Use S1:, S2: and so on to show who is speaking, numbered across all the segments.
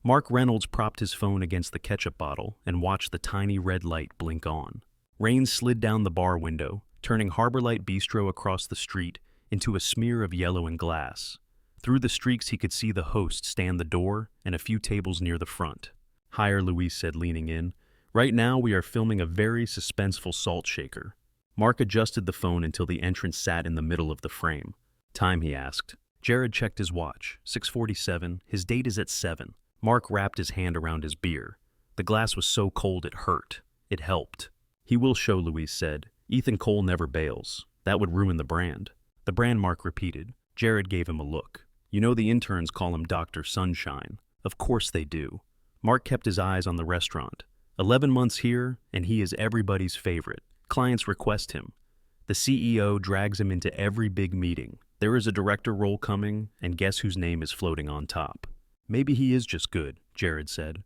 S1: Mark Reynolds propped his phone against the ketchup bottle and watched the tiny red light blink on. Rain slid down the bar window, turning Harbor Light Bistro across the street into a smear of yellow and glass. Through the streaks he could see the host stand the door and a few tables near the front. "Higher," Luis said, leaning in. "Right now we are filming a very suspenseful salt shaker." Mark adjusted the phone until the entrance sat in the middle of the frame. "Time?" he asked. Jared checked his watch. 6:47. His date is at 7. Mark wrapped his hand around his beer. The glass was so cold it hurt. It helped. "He will show," Luis said. "Ethan Cole never bails. That would ruin the brand." "The brand," Mark repeated. Jared gave him a look. "You know the interns call him Dr. Sunshine." "Of course they do." Mark kept his eyes on the restaurant. 11 months here, and he is everybody's favorite. Clients request him. The CEO drags him into every big meeting. There is a director role coming, and guess whose name is floating on top? "Maybe he is just good," Jared said.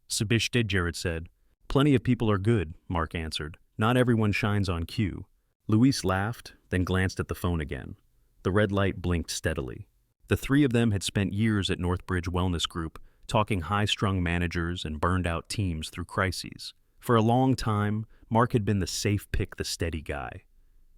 S1: "Sabish did," Jared said. "Plenty of people are good," Mark answered. "Not everyone shines on cue." Luis laughed, then glanced at the phone again. The red light blinked steadily. The three of them had spent years at Northbridge Wellness Group, talking high-strung managers and burned-out teams through crises. For a long time, Mark had been the safe pick, the steady guy.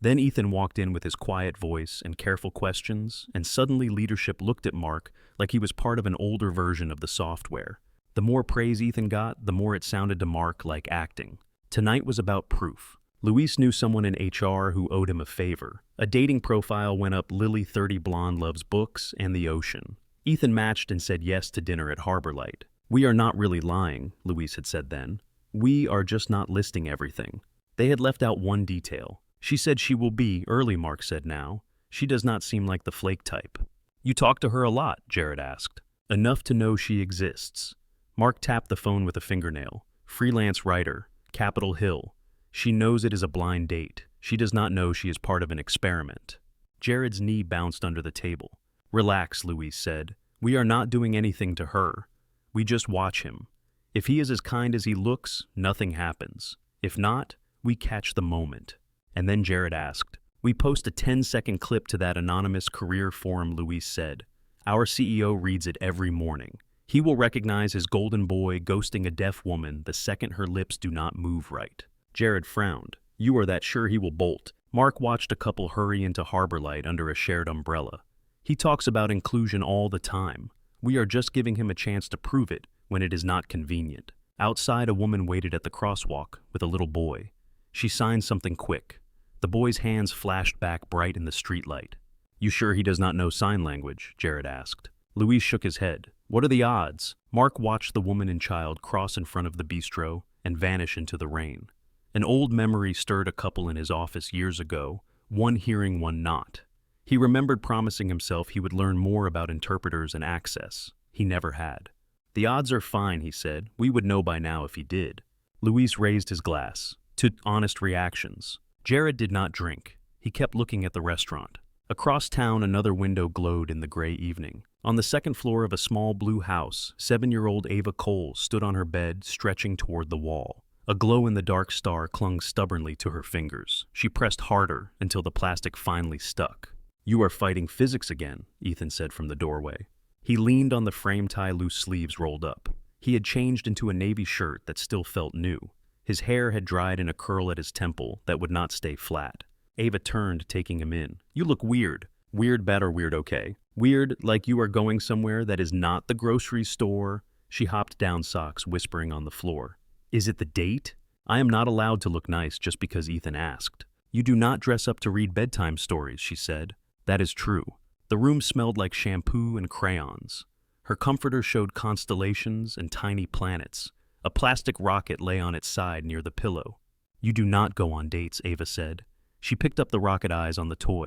S1: Then Ethan walked in with his quiet voice and careful questions, and suddenly leadership looked at Mark like he was part of an older version of the software. The more praise Ethan got, the more it sounded to Mark like acting. Tonight was about proof. Luis knew someone in HR who owed him a favor. A dating profile went up: Lily 30 blonde, loves books and the ocean. Ethan matched and said yes to dinner at Harbor Light. "We are not really lying," Luis had said then. "We are just not listing everything." They had left out one detail. "She said she will be early," Mark said now. "She does not seem like the flake type." "You talk to her a lot?" Jared asked. "Enough to know she exists." Mark tapped the phone with a fingernail. "Freelance writer, Capitol Hill. She knows it is a blind date. She does not know she is part of an experiment." Jared's knee bounced under the table. "Relax," Luis said. "We are not doing anything to her. We just watch him. If he is as kind as he looks, nothing happens. If not, we catch the moment." And then Jared asked, "We post a 10-second clip to that anonymous career forum," Luis said. "Our CEO reads it every morning. He will recognize his golden boy ghosting a deaf woman the second her lips do not move right." Jared frowned. "You are that sure he will bolt?" Mark watched a couple hurry into Harbor Light under a shared umbrella. "He talks about inclusion all the time. We are just giving him a chance to prove it when it is not convenient." Outside, a woman waited at the crosswalk with a little boy. She signed something quick. The boy's hands flashed back bright in the streetlight. "You sure he does not know sign language?" Jared asked. Luis shook his head. "What are the odds?" Mark watched the woman and child cross in front of the bistro and vanish into the rain. An old memory stirred a couple in his office years ago, one hearing, one not. He remembered promising himself he would learn more about interpreters and access. He never had. "The odds are fine," he said. "We would know by now if he did." Luis raised his glass to honest reactions. Jared did not drink. He kept looking at the restaurant. Across town, another window glowed in the gray evening. On the second floor of a small blue house, 7-year-old Ava Cole stood on her bed, stretching toward the wall. A glow-in-the-dark star clung stubbornly to her fingers. She pressed harder until the plastic finally stuck. "You are fighting physics again," Ethan said from the doorway. He leaned on the frame tie, loose sleeves rolled up. He had changed into a navy shirt that still felt new. His hair had dried in a curl at his temple that would not stay flat. Ava turned, taking him in. "You look weird." "Weird bad or weird okay?" "Weird like you are going somewhere that is not the grocery store." She hopped down, socks whispering on the floor. "Is it the date?" "I am not allowed to look nice just because Ethan asked." "You do not dress up to read bedtime stories," she said. "That is true." The room smelled like shampoo and crayons. Her comforter showed constellations and tiny planets. A plastic rocket lay on its side near the pillow. "You do not go on dates," Ava said. She picked up the rocket eyes on the toy.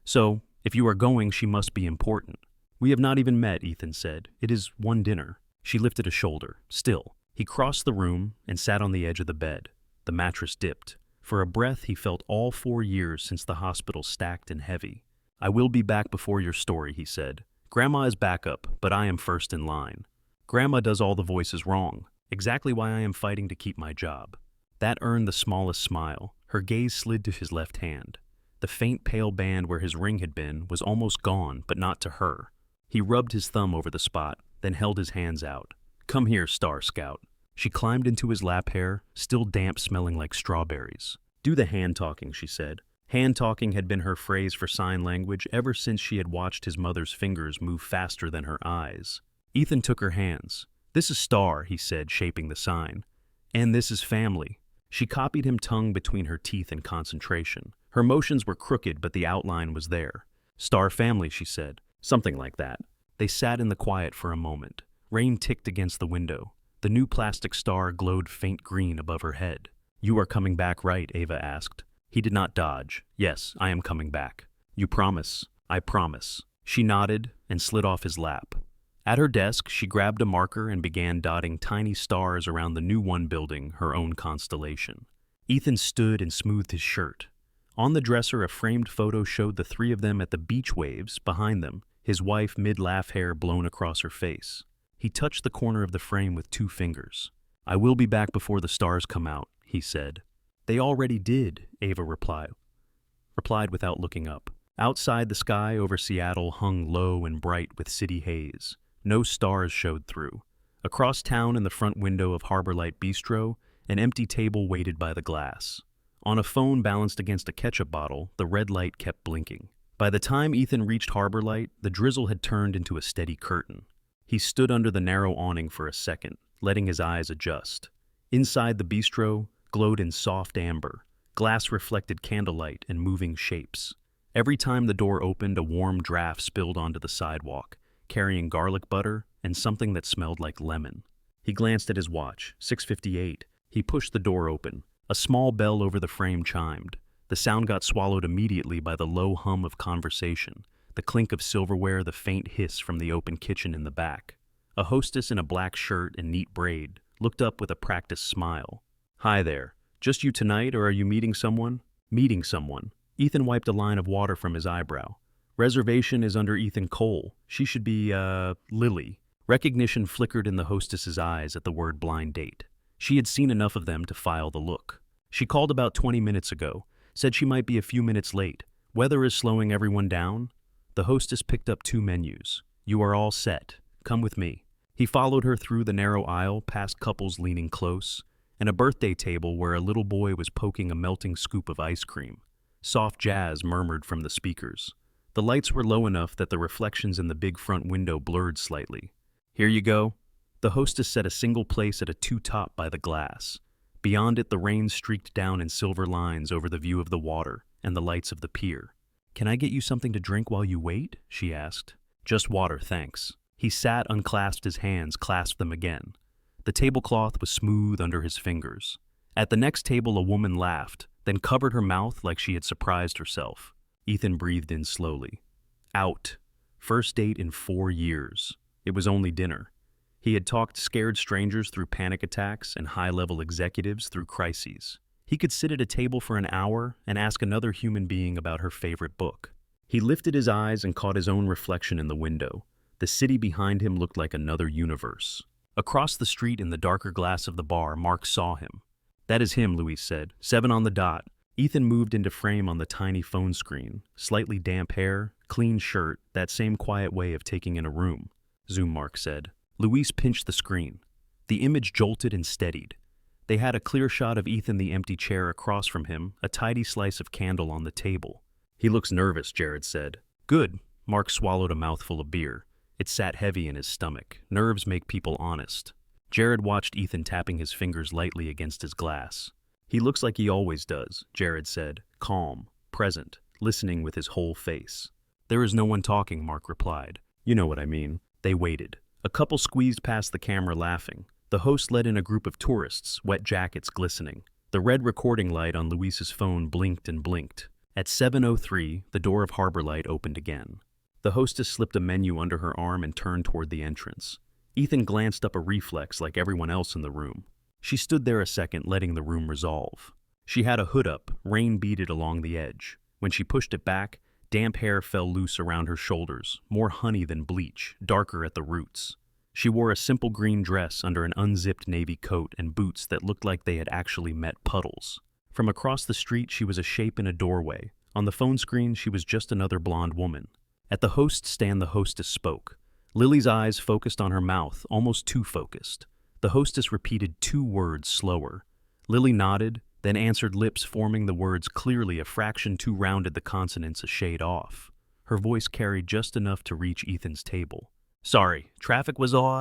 S1: "So, if you are going, she must be important." "We have not even met," Ethan said. "It is one dinner." She lifted a shoulder. "Still." He crossed the room and sat on the edge of the bed. The mattress dipped. For a breath, he felt all 4 years since the hospital stacked and heavy. "I will be back before your story," he said. "Grandma is backup, but I am first in line. Grandma does all the voices wrong. Exactly why I am fighting to keep my job." That earned the smallest smile. Her gaze slid to his left hand. The faint pale band where his ring had been was almost gone, but not to her. He rubbed his thumb over the spot, then held his hands out. Come here, Star Scout. She climbed into his lap hair, still damp, smelling like strawberries. Do the hand-talking, she said. Hand-talking had been her phrase for sign language ever since she had watched his mother's fingers move faster than her eyes. Ethan took her hands. This is Star, he said, shaping the sign. And this is family. She copied him, tongue between her teeth in concentration. Her motions were crooked, but the outline was there. Star family, she said. Something like that. They sat in the quiet for a moment. Rain ticked against the window. The new plastic star glowed faint green above her head. You are coming back, right? Ava asked. He did not dodge. Yes, I am coming back. You promise? I promise. She nodded and slid off his lap. At her desk, she grabbed a marker and began dotting tiny stars around the new one building her own constellation. Ethan stood and smoothed his shirt. On the dresser, a framed photo showed the three of them at the beach waves behind them, his wife mid-laugh, hair blown across her face. He touched the corner of the frame with 2 fingers. I will be back before the stars come out, he said. They already did, Ava replied without looking up. Outside, the sky over Seattle hung low and bright with city haze. No stars showed through. Across town, in the front window of Harbor Light Bistro, an empty table waited by the glass. On a phone balanced against a ketchup bottle, the red light kept blinking. By the time Ethan reached Harbor Light, the drizzle had turned into a steady curtain. He stood under the narrow awning for a second, letting his eyes adjust. Inside, the bistro glowed in soft amber, glass-reflected candlelight and moving shapes. Every time the door opened, a warm draft spilled onto the sidewalk, carrying garlic butter and something that smelled like lemon. He glanced at his watch, 6:58. He pushed the door open. A small bell over the frame chimed. The sound got swallowed immediately by the low hum of conversation, the clink of silverware, the faint hiss from the open kitchen in the back. A hostess in a black shirt and neat braid looked up with a practiced smile. Hi there. Just you tonight, or are you meeting someone? Meeting someone. Ethan wiped a line of water from his eyebrow. Reservation is under Ethan Cole. She should be, Lily. Recognition flickered in the hostess's eyes at the word blind date. She had seen enough of them to file the look. She called about 20 minutes ago, said she might be a few minutes late. Weather is slowing everyone down. The hostess picked up 2 menus. You are all set. Come with me. He followed her through the narrow aisle, past couples leaning close, and a birthday table where a little boy was poking a melting scoop of ice cream. Soft jazz murmured from the speakers. The lights were low enough that the reflections in the big front window blurred slightly. Here you go. The hostess set a single place at a 2-top by the glass. Beyond it, the rain streaked down in silver lines over the view of the water and the lights of the pier. Can I get you something to drink while you wait? She asked. Just water, thanks. He sat, unclasped his hands, clasped them again. The tablecloth was smooth under his fingers. At the next table, a woman laughed, then covered her mouth like she had surprised herself. Ethan breathed in slowly. Out. First date in 4 years. It was only dinner. He had talked scared strangers through panic attacks and high-level executives through crises. He could sit at a table for an hour and ask another human being about her favorite book. He lifted his eyes and caught his own reflection in the window. The city behind him looked like another universe. Across the street in the darker glass of the bar, Mark saw him. That is him, Louise said. 7 on the dot. Ethan moved into frame on the tiny phone screen. Slightly damp hair, clean shirt, that same quiet way of taking in a room. Zoom, Mark said. Louise pinched the screen. The image jolted and steadied. They had a clear shot of Ethan, the empty chair across from him, a tidy slice of candle on the table. He looks nervous, Jared said. Good. Mark swallowed a mouthful of beer. It sat heavy in his stomach. Nerves make people honest. Jared watched Ethan tapping his fingers lightly against his glass. He looks like he always does, Jared said, calm, present, listening with his whole face. There is no one talking, Mark replied. You know what I mean. They waited. A couple squeezed past the camera laughing. The host led in a group of tourists, wet jackets glistening. The red recording light on Luis's phone blinked and blinked. At 7:03, the door of Harbor Light opened again. The hostess slipped a menu under her arm and turned toward the entrance. Ethan glanced up, a reflex like everyone else in the room. She stood there a second, letting the room resolve. She had a hood up, rain beaded along the edge. When she pushed it back, damp hair fell loose around her shoulders, more honey than bleach, darker at the roots. She wore a simple green dress under an unzipped navy coat and boots that looked like they had actually met puddles. From across the street, she was a shape in a doorway. On the phone screen, she was just another blonde woman. At the host stand, the hostess spoke. Lily's eyes focused on her mouth, almost too focused. The hostess repeated 2 words slower. Lily nodded, then answered, lips forming the words clearly, a fraction too rounded, the consonants a shade off. Her voice carried just enough to reach Ethan's table. Sorry, traffic was all...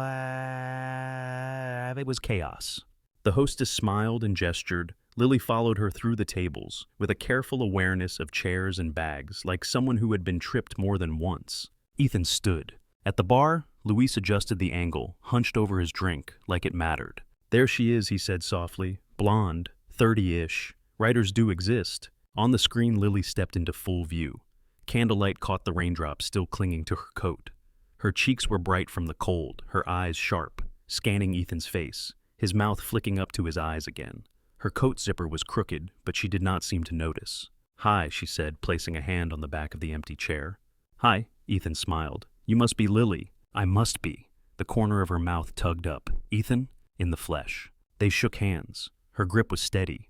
S1: it was chaos. The hostess smiled and gestured. Lily followed her through the tables, with a careful awareness of chairs and bags, like someone who had been tripped more than once. Ethan stood. At the bar, Luis adjusted the angle, hunched over his drink, like it mattered. There she is, he said softly. Blonde, 30-ish. Writers do exist. On the screen, Lily stepped into full view. Candlelight caught the raindrops still clinging to her coat. Her cheeks were bright from the cold, her eyes sharp, scanning Ethan's face, his mouth flicking up to his eyes again. Her coat zipper was crooked, but she did not seem to notice. Hi, she said, placing a hand on the back of the empty chair. Hi, Ethan smiled. You must be Lily. I must be. The corner of her mouth tugged up. Ethan? In the flesh. They shook hands. Her grip was steady.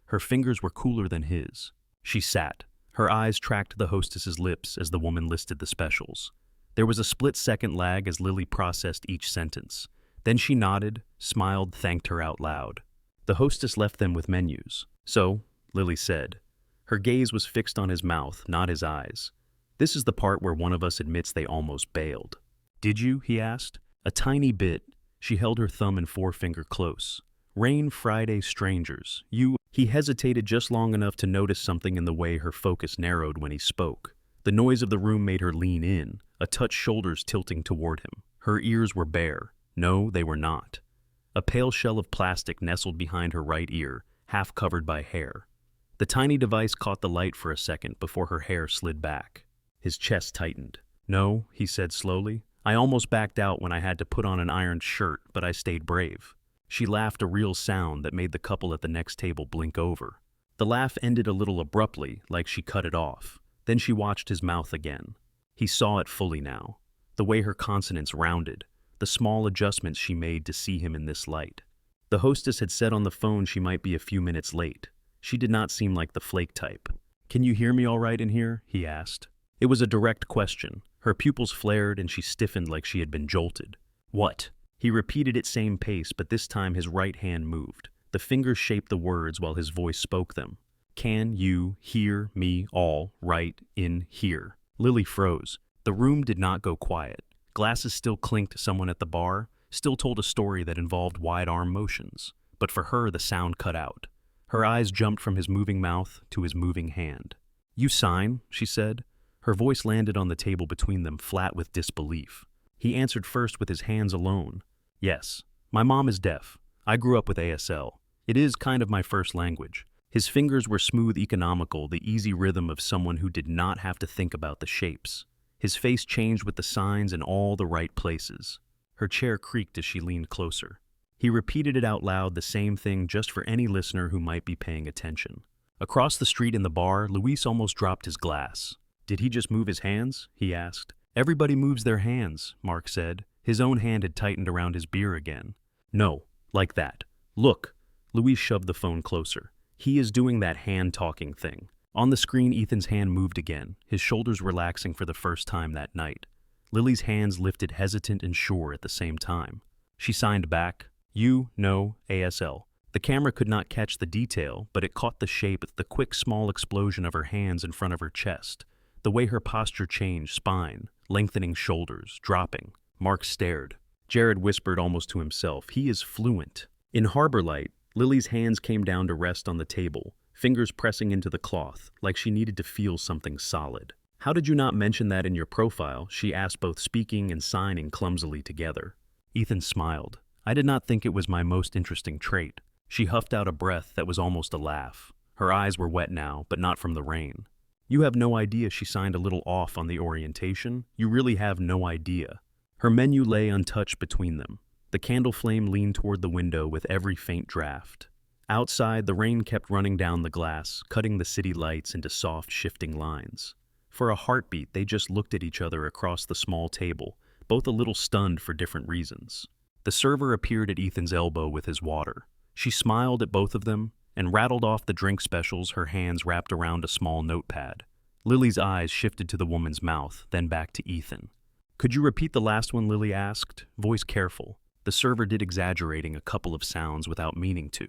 S1: Her fingers were cooler than his. She sat. Her eyes tracked the hostess's lips as the woman listed the specials. There was a split-second lag as Lily processed each sentence. Then she nodded, smiled, thanked her out loud. The hostess left them with menus. So, Lily said. Her gaze was fixed on his mouth, not his eyes. This is the part where one of us admits they almost bailed. Did you? He asked. A tiny bit. She held her thumb and forefinger close. Rain Friday strangers. You... He hesitated just long enough to notice something in the way her focus narrowed when he spoke. The noise of the room made her lean in, a touch shoulders tilting toward him. Her ears were bare. No, they were not. A pale shell of plastic nestled behind her right ear, half covered by hair. The tiny device caught the light for a second before her hair slid back. His chest tightened. No, he said slowly. I almost backed out when I had to put on an ironed shirt, but I stayed brave. She laughed, a real sound that made the couple at the next table blink over. The laugh ended a little abruptly, like she cut it off. Then she watched his mouth again. He saw it fully now. The way her consonants rounded, the small adjustments she made to see him in this light. The hostess had said on the phone she might be a few minutes late. She did not seem like the flake type. Can you hear me all right in here? He asked. It was a direct question. Her pupils flared and she stiffened like she had been jolted. What? He repeated at same pace, but this time his right hand moved. The fingers shaped the words while his voice spoke them. Can you hear me all right in here? Lily froze. The room did not go quiet. Glasses still clinked. Someone at the bar still told a story that involved wide arm motions. But for her, the sound cut out. Her eyes jumped from his moving mouth to his moving hand. You sign, she said. Her voice landed on the table between them, flat with disbelief. He answered first with his hands alone. Yes, my mom is deaf. I grew up with ASL. It is kind of my first language. His fingers were smooth, economical, the easy rhythm of someone who did not have to think about the shapes. His face changed with the signs in all the right places. Her chair creaked as she leaned closer. He repeated it out loud, the same thing, just for any listener who might be paying attention. Across the street in the bar, Luis almost dropped his glass. Did he just move his hands? He asked. Everybody moves their hands, Mark said. His own hand had tightened around his beer again. No, like that. Look. Luis shoved the phone closer. He is doing that hand-talking thing. On the screen, Ethan's hand moved again, his shoulders relaxing for the first time that night. Lily's hands lifted, hesitant and sure at the same time. She signed back. You, no, ASL. The camera could not catch the detail, but it caught the shape, the quick, small explosion of her hands in front of her chest. The way her posture changed, spine, lengthening shoulders, dropping. Mark stared. Jared whispered almost to himself, he is fluent. In Harbor Light, Lily's hands came down to rest on the table, fingers pressing into the cloth, like she needed to feel something solid. How did you not mention that in your profile? She asked, both speaking and signing clumsily together. Ethan smiled. I did not think it was my most interesting trait. She huffed out a breath that was almost a laugh. Her eyes were wet now, but not from the rain. You have no idea, she signed, a little off on the orientation. You really have no idea. Her menu lay untouched between them. The candle flame leaned toward the window with every faint draft. Outside, the rain kept running down the glass, cutting the city lights into soft, shifting lines. For a heartbeat, they just looked at each other across the small table, both a little stunned for different reasons. The server appeared at Ethan's elbow with his water. She smiled at both of them and rattled off the drink specials, her hands wrapped around a small notepad. Lily's eyes shifted to the woman's mouth, then back to Ethan. Could you repeat the last one? Lily asked, voice careful. The server did exaggerating a couple of sounds without meaning to.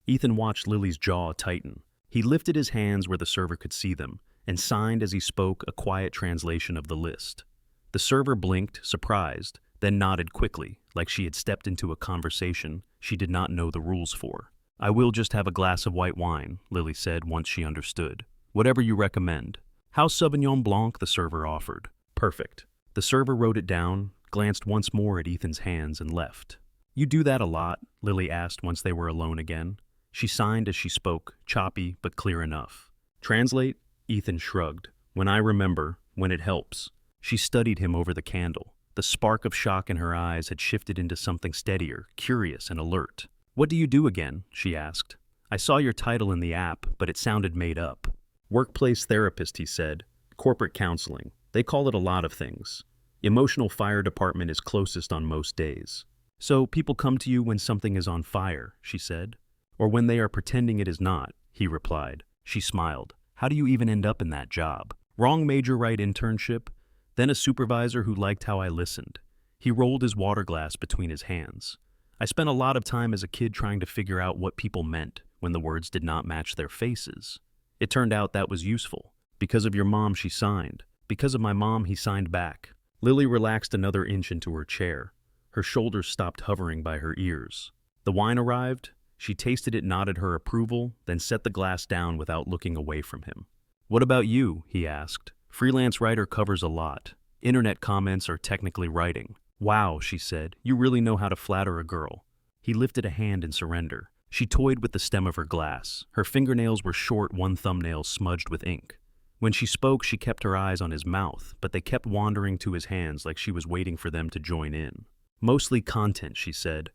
S1: Ethan watched Lily's jaw tighten. He lifted his hands where the server could see them and signed as he spoke a quiet translation of the list. The server blinked, surprised, then nodded quickly, like she had stepped into a conversation she did not know the rules for. "I will just have a glass of white wine," Lily said once she understood. "Whatever you recommend." "House Sauvignon Blanc," the server offered. "Perfect." The server wrote it down, glanced once more at Ethan's hands, and left. "You do that a lot?" Lily asked once they were alone again. She signed as she spoke, choppy but clear enough. "Translate?" Ethan shrugged. "When I remember, when it helps." She studied him over the candle. The spark of shock in her eyes had shifted into something steadier, curious and alert. "What do you do again?" she asked. "I saw your title in the app, but it sounded made up." "Workplace therapist," he said. "Corporate counseling. They call it a lot of things. Emotional fire department is closest on most days." "So people come to you when something is on fire," she said. "Or when they are pretending it is not," he replied. She smiled. "How do you even end up in that job?" "Wrong major, right internship. Then a supervisor who liked how I listened." He rolled his water glass between his hands. "I spent a lot of time as a kid trying to figure out what people meant when the words did not match their faces. It turned out that was useful. Because of your mom, she signed. Because of my mom, he signed back." Lily relaxed another inch into her chair. Her shoulders stopped hovering by her ears. The wine arrived. She tasted it, nodded her approval, then set the glass down without looking away from him. "What about you?" he asked. "Freelance writer covers a lot. Internet comments are technically writing." "Wow," she said. "You really know how to flatter a girl." He lifted a hand in surrender. She toyed with the stem of her glass. Her fingernails were short, one thumbnail smudged with ink. When she spoke, she kept her eyes on his mouth, but they kept wandering to his hands like she was waiting for them to join in. "Mostly content," she said.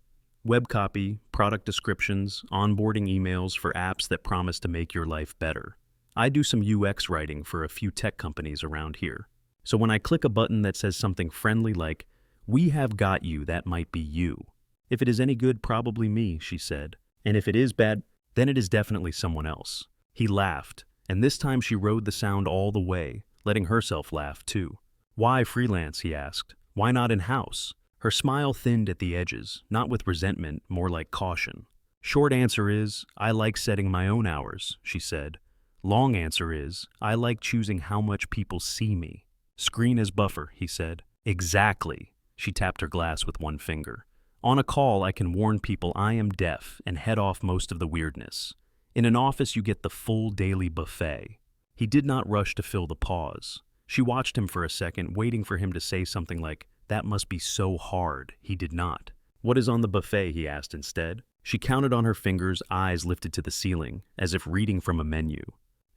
S1: "Web copy, product descriptions, onboarding emails for apps that promise to make your life better. I do some UX writing for a few tech companies around here. So when I click a button that says something friendly like, 'We have got you,' that might be you. If it is any good, probably me," she said. "And if it is bad, then it is definitely someone else." He laughed, and this time she rode the sound all the way, letting herself laugh too. "Why freelance?" he asked. "Why not in-house?" Her smile thinned at the edges, not with resentment, more like caution. "Short answer is, I like setting my own hours," she said. "Long answer is, I like choosing how much people see me." "Screen as buffer," he said. "Exactly." She tapped her glass with one finger. "On a call, I can warn people I am deaf and head off most of the weirdness. In an office, you get the full daily buffet." He did not rush to fill the pause. She watched him for a second, waiting for him to say something like, "That must be so hard." He did not. "What is on the buffet?" he asked instead. She counted on her fingers, eyes lifted to the ceiling, as if reading from a menu.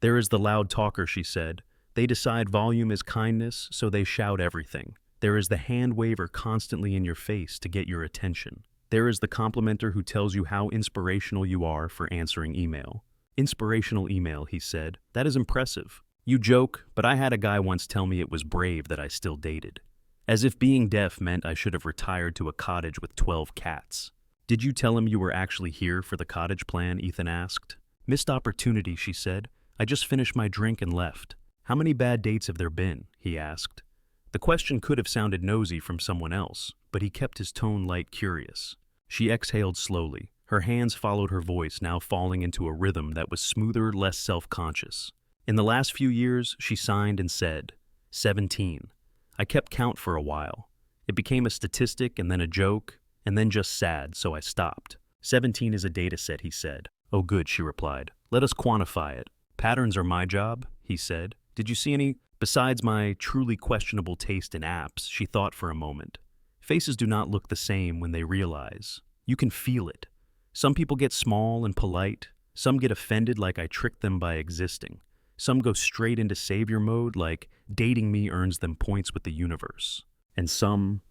S1: "There is the loud talker," she said. "They decide volume is kindness, so they shout everything. There is the hand waver constantly in your face to get your attention. There is the complimenter who tells you how inspirational you are for answering email." "Inspirational email," he said. "That is impressive." "You joke, but I had a guy once tell me it was brave that I still dated. As if being deaf meant I should have retired to a cottage with 12 cats." "Did you tell him you were actually here for the cottage plan?" Ethan asked. "Missed opportunity," she said. "I just finished my drink and left." "How many bad dates have there been?" he asked. The question could have sounded nosy from someone else, but he kept his tone light, curious. She exhaled slowly. Her hands followed her voice, now falling into a rhythm that was smoother, less self-conscious. "In the last few years," she signed and said, 17. "I kept count for a while. It became a statistic and then a joke, and then just sad, so I stopped." 17 is a data set, he said. "Oh good," she replied. "Let us quantify it." "Patterns are my job," he said. "Did you see any?" Besides my truly questionable taste in apps, she thought for a moment. Faces do not look the same when they realize. You can feel it. Some people get small and polite. Some get offended like I tricked them by existing. Some go straight into savior mode like dating me earns them points with the universe. And some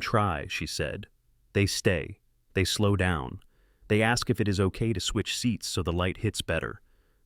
S1: try, she said. They stay. They slow down. They ask if it is okay to switch seats so the light hits better.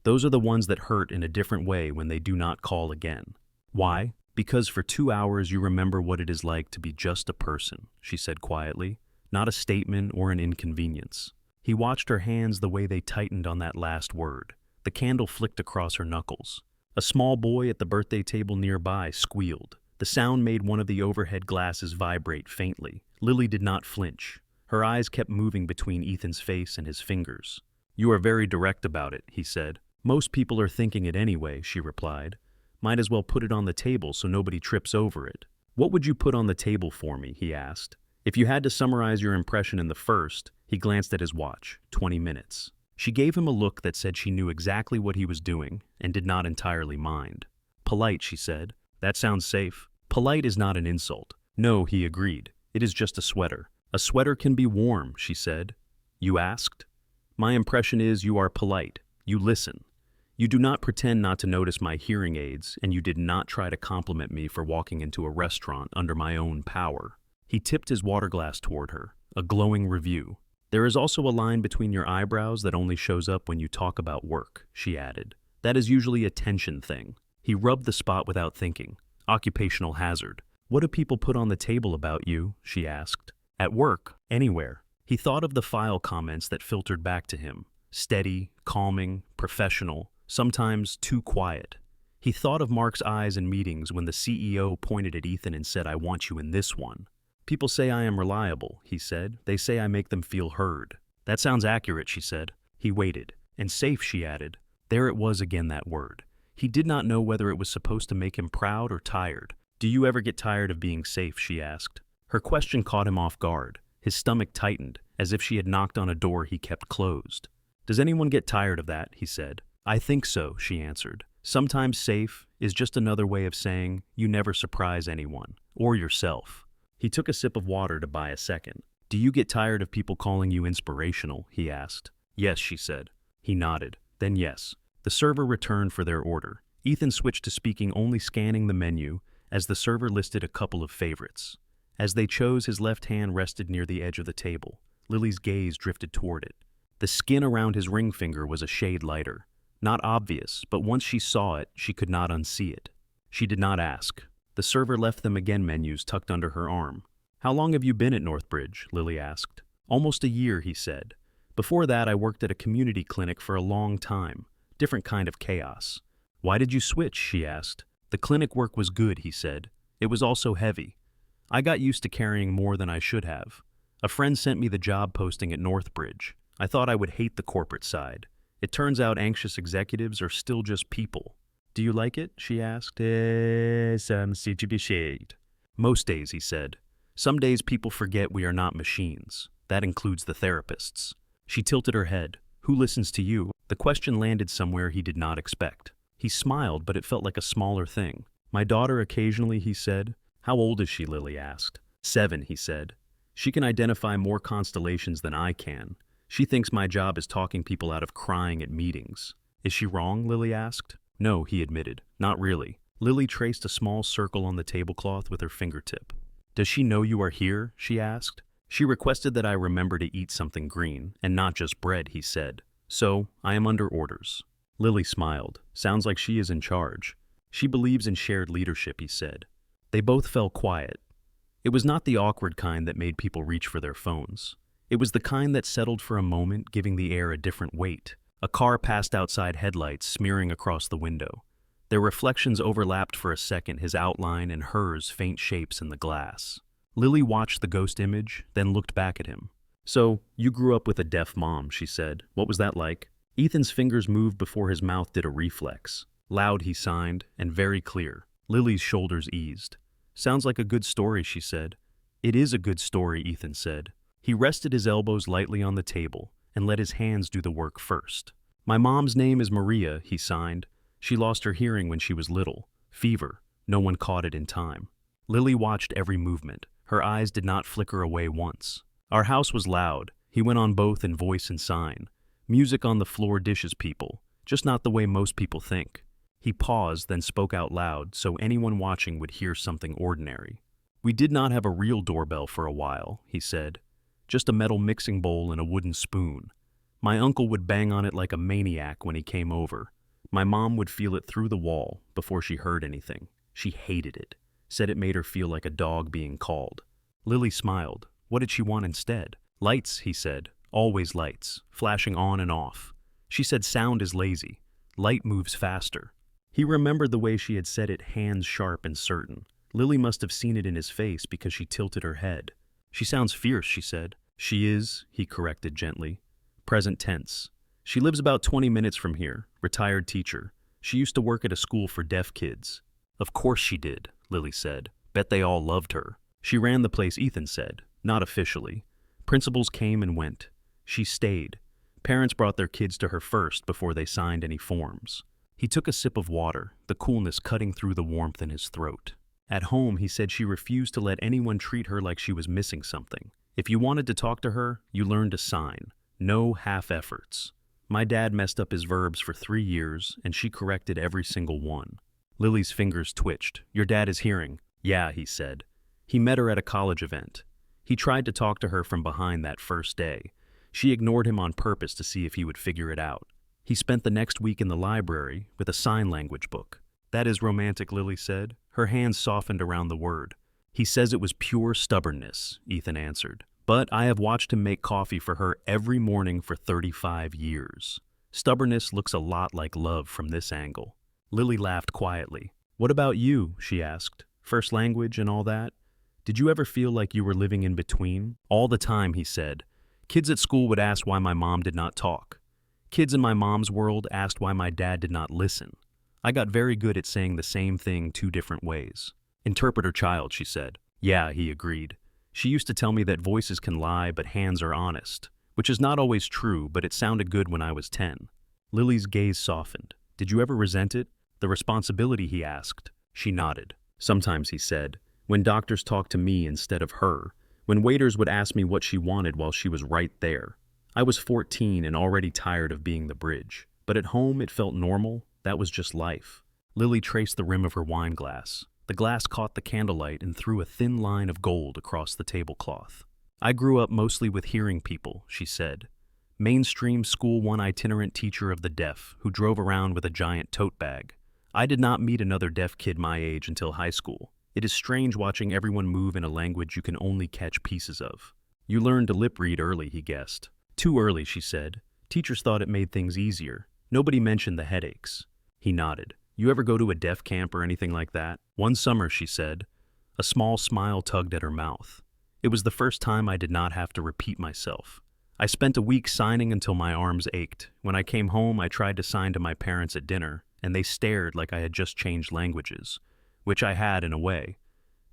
S1: Those are the ones that hurt in a different way when they do not call again. Why? Because for 2 hours you remember what it is like to be just a person, she said quietly, not a statement or an inconvenience. He watched her hands the way they tightened on that last word. The candle flicked across her knuckles. A small boy at the birthday table nearby squealed. The sound made one of the overhead glasses vibrate faintly. Lily did not flinch. Her eyes kept moving between Ethan's face and his fingers. "You are very direct about it," he said. "Most people are thinking it anyway," she replied. "Might as well put it on the table so nobody trips over it." "What would you put on the table for me?" he asked. "If you had to summarize your impression in the first," he glanced at his watch, 20 minutes. She gave him a look that said she knew exactly what he was doing and did not entirely mind. "Polite," she said. "That sounds safe." "Polite is not an insult." "No," he agreed. "It is just a sweater." "A sweater can be warm," she said. "You asked?" "My impression is you are polite. You listen. You do not pretend not to notice my hearing aids, and you did not try to compliment me for walking into a restaurant under my own power." He tipped his water glass toward her, a glowing review. "There is also a line between your eyebrows that only shows up when you talk about work," she added. "That is usually a tension thing." He rubbed the spot without thinking. Occupational hazard. "What do people put on the table about you?" she asked. "At work, anywhere." He thought of the file comments that filtered back to him. Steady, calming, professional, sometimes too quiet. He thought of Mark's eyes in meetings when the CEO pointed at Ethan and said, "I want you in this one." "People say I am reliable," he said. "They say I make them feel heard." "That sounds accurate," she said. He waited. "And safe," she added. There it was again, that word. He did not know whether it was supposed to make him proud or tired. "Do you ever get tired of being safe?" she asked. Her question caught him off guard. His stomach tightened, as if she had knocked on a door he kept closed. "Does anyone get tired of that?" he said. "I think so," she answered. "Sometimes safe is just another way of saying you never surprise anyone, or yourself." He took a sip of water to buy a second. "Do you get tired of people calling you inspirational?" he asked. "Yes," she said. He nodded. Then yes. The server returned for their order. Ethan switched to speaking, only scanning the menu, as the server listed a couple of favorites. As they chose, his left hand rested near the edge of the table. Lily's gaze drifted toward it. The skin around his ring finger was a shade lighter. Not obvious, but once she saw it, she could not unsee it. She did not ask. The server left them again menus tucked under her arm. "How long have you been at Northbridge?" Lily asked. "Almost a year," he said. "Before that, I worked at a community clinic for a long time. Different kind of chaos." "Why did you switch?" she asked. "The clinic work was good," he said. "It was also heavy. I got used to carrying more than I should have. A friend sent me the job posting at Northbridge. I thought I would hate the corporate side. It turns out anxious executives are still just people." "Do you like it?" she asked. "Most days," he said. "Some days people forget we are not machines. That includes the therapists." She tilted her head. "Who listens to you?" The question landed somewhere he did not expect. He smiled, but it felt like a smaller thing. "My daughter occasionally," he said. "How old is she?" Lily asked. 7, he said. "She can identify more constellations than I can. She thinks my job is talking people out of crying at meetings." "Is she wrong?" Lily asked. "No," he admitted. "Not really." Lily traced a small circle on the tablecloth with her fingertip. "Does she know you are here?" she asked. "She requested that I remember to eat something green, and not just bread," he said. "So, I am under orders." Lily smiled. "Sounds like she is in charge." "She believes in shared leadership," he said. They both fell quiet. It was not the awkward kind that made people reach for their phones. It was the kind that settled for a moment, giving the air a different weight. A car passed outside, headlights smearing across the window. Their reflections overlapped for a second, his outline and hers faint shapes in the glass. Lily watched the ghost image, then looked back at him. "So, you grew up with a deaf mom," she said. "What was that like?" Ethan's fingers moved before his mouth did a reflex. Loud, he signed, and very clear. Lily's shoulders eased. "Sounds like a good story," she said. "It is a good story," Ethan said. He rested his elbows lightly on the table and let his hands do the work first. "My mom's name is Maria," he signed. "She lost her hearing when she was little. Fever. No one caught it in time." Lily watched every movement. Her eyes did not flicker away once. "Our house was loud." He went on both in voice and sign. "Music on the floor dishes people, just not the way most people think." He paused, then spoke out loud so anyone watching would hear something ordinary. "We did not have a real doorbell for a while," he said. "Just a metal mixing bowl and a wooden spoon. My uncle would bang on it like a maniac when he came over. My mom would feel it through the wall before she heard anything. She hated it. Said it made her feel like a dog being called." Lily smiled. What did she want instead? "Lights," he said. "Always lights, flashing on and off." She said sound is lazy. Light moves faster. He remembered the way she had said it, hands sharp and certain. Lily must have seen it in his face because she tilted her head. "She sounds fierce," she said. She is, he corrected gently. Present tense. She lives about 20 minutes from here, retired teacher. She used to work at a school for deaf kids. Of course she did, Lily said. Bet they all loved her. She ran the place, Ethan said. Not officially. Principals came and went. She stayed. Parents brought their kids to her first before they signed any forms. He took a sip of water, the coolness cutting through the warmth in his throat. At home, he said she refused to let anyone treat her like she was missing something. If you wanted to talk to her, you learned to sign. No half efforts. My dad messed up his verbs for 3 years, and she corrected every single one. Lily's fingers twitched. Your dad is hearing. Yeah, he said. He met her at a college event. He tried to talk to her from behind that first day. She ignored him on purpose to see if he would figure it out. He spent the next week in the library with a sign language book. That is romantic, Lily said. Her hands softened around the word. He says it was pure stubbornness, Ethan answered. But I have watched him make coffee for her every morning for 35 years. Stubbornness looks a lot like love from this angle. Lily laughed quietly. What about you? She asked. First language and all that? Did you ever feel like you were living in between? All the time, he said. Kids at school would ask why my mom did not talk. Kids in my mom's world asked why my dad did not listen. I got very good at saying the same thing 2 different ways. Interpreter child, she said. Yeah, he agreed. She used to tell me that voices can lie but hands are honest, which is not always true, but it sounded good when I was 10. Lily's gaze softened. Did you ever resent it? The responsibility, he asked. She nodded. Sometimes, he said, when doctors talked to me instead of her, when waiters would ask me what she wanted while she was right there. I was 14 and already tired of being the bridge. But at home it felt normal. That was just life. Lily traced the rim of her wine glass. The glass caught the candlelight and threw a thin line of gold across the tablecloth. I grew up mostly with hearing people, she said. Mainstream school one itinerant teacher of the deaf who drove around with a giant tote bag. I did not meet another deaf kid my age until high school. It is strange watching everyone move in a language you can only catch pieces of. You learned to lip read early, he guessed. Too early, she said. Teachers thought it made things easier. Nobody mentioned the headaches. He nodded. You ever go to a deaf camp or anything like that? One summer, she said. A small smile tugged at her mouth. It was the first time I did not have to repeat myself. I spent a week signing until my arms ached. When I came home, I tried to sign to my parents at dinner, and they stared like I had just changed languages, which I had in a way.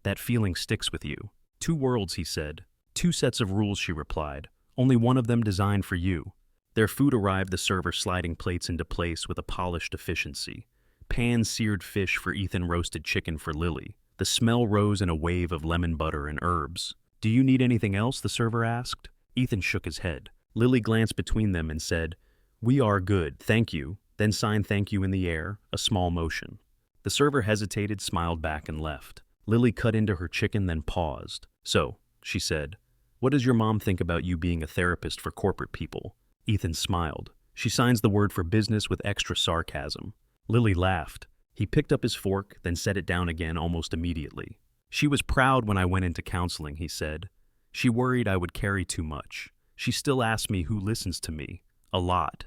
S1: That feeling sticks with you. 2 worlds, he said. 2 sets of rules, she replied. Only one of them designed for you. Their food arrived, the server sliding plates into place with a polished efficiency. Pan-seared fish for Ethan, roasted chicken for Lily. The smell rose in a wave of lemon butter and herbs. Do you need anything else? The server asked. Ethan shook his head. Lily glanced between them and said, We are good, thank you. Then signed thank you in the air, a small motion. The server hesitated, smiled back, and left. Lily cut into her chicken, then paused. So, she said, what does your mom think about you being a therapist for corporate people? Ethan smiled. She signs the word for business with extra sarcasm. Lily laughed. He picked up his fork, then set it down again almost immediately. She was proud when I went into counseling, he said. She worried I would carry too much. She still asks me who listens to me. A lot.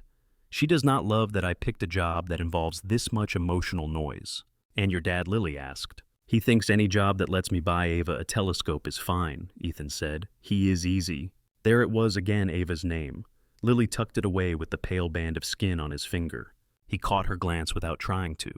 S1: She does not love that I picked a job that involves this much emotional noise. And your dad, Lily asked. He thinks any job that lets me buy Ava a telescope is fine, Ethan said. He is easy. There it was again, Ava's name. Lily tucked it away with the pale band of skin on his finger. He caught her glance without trying to.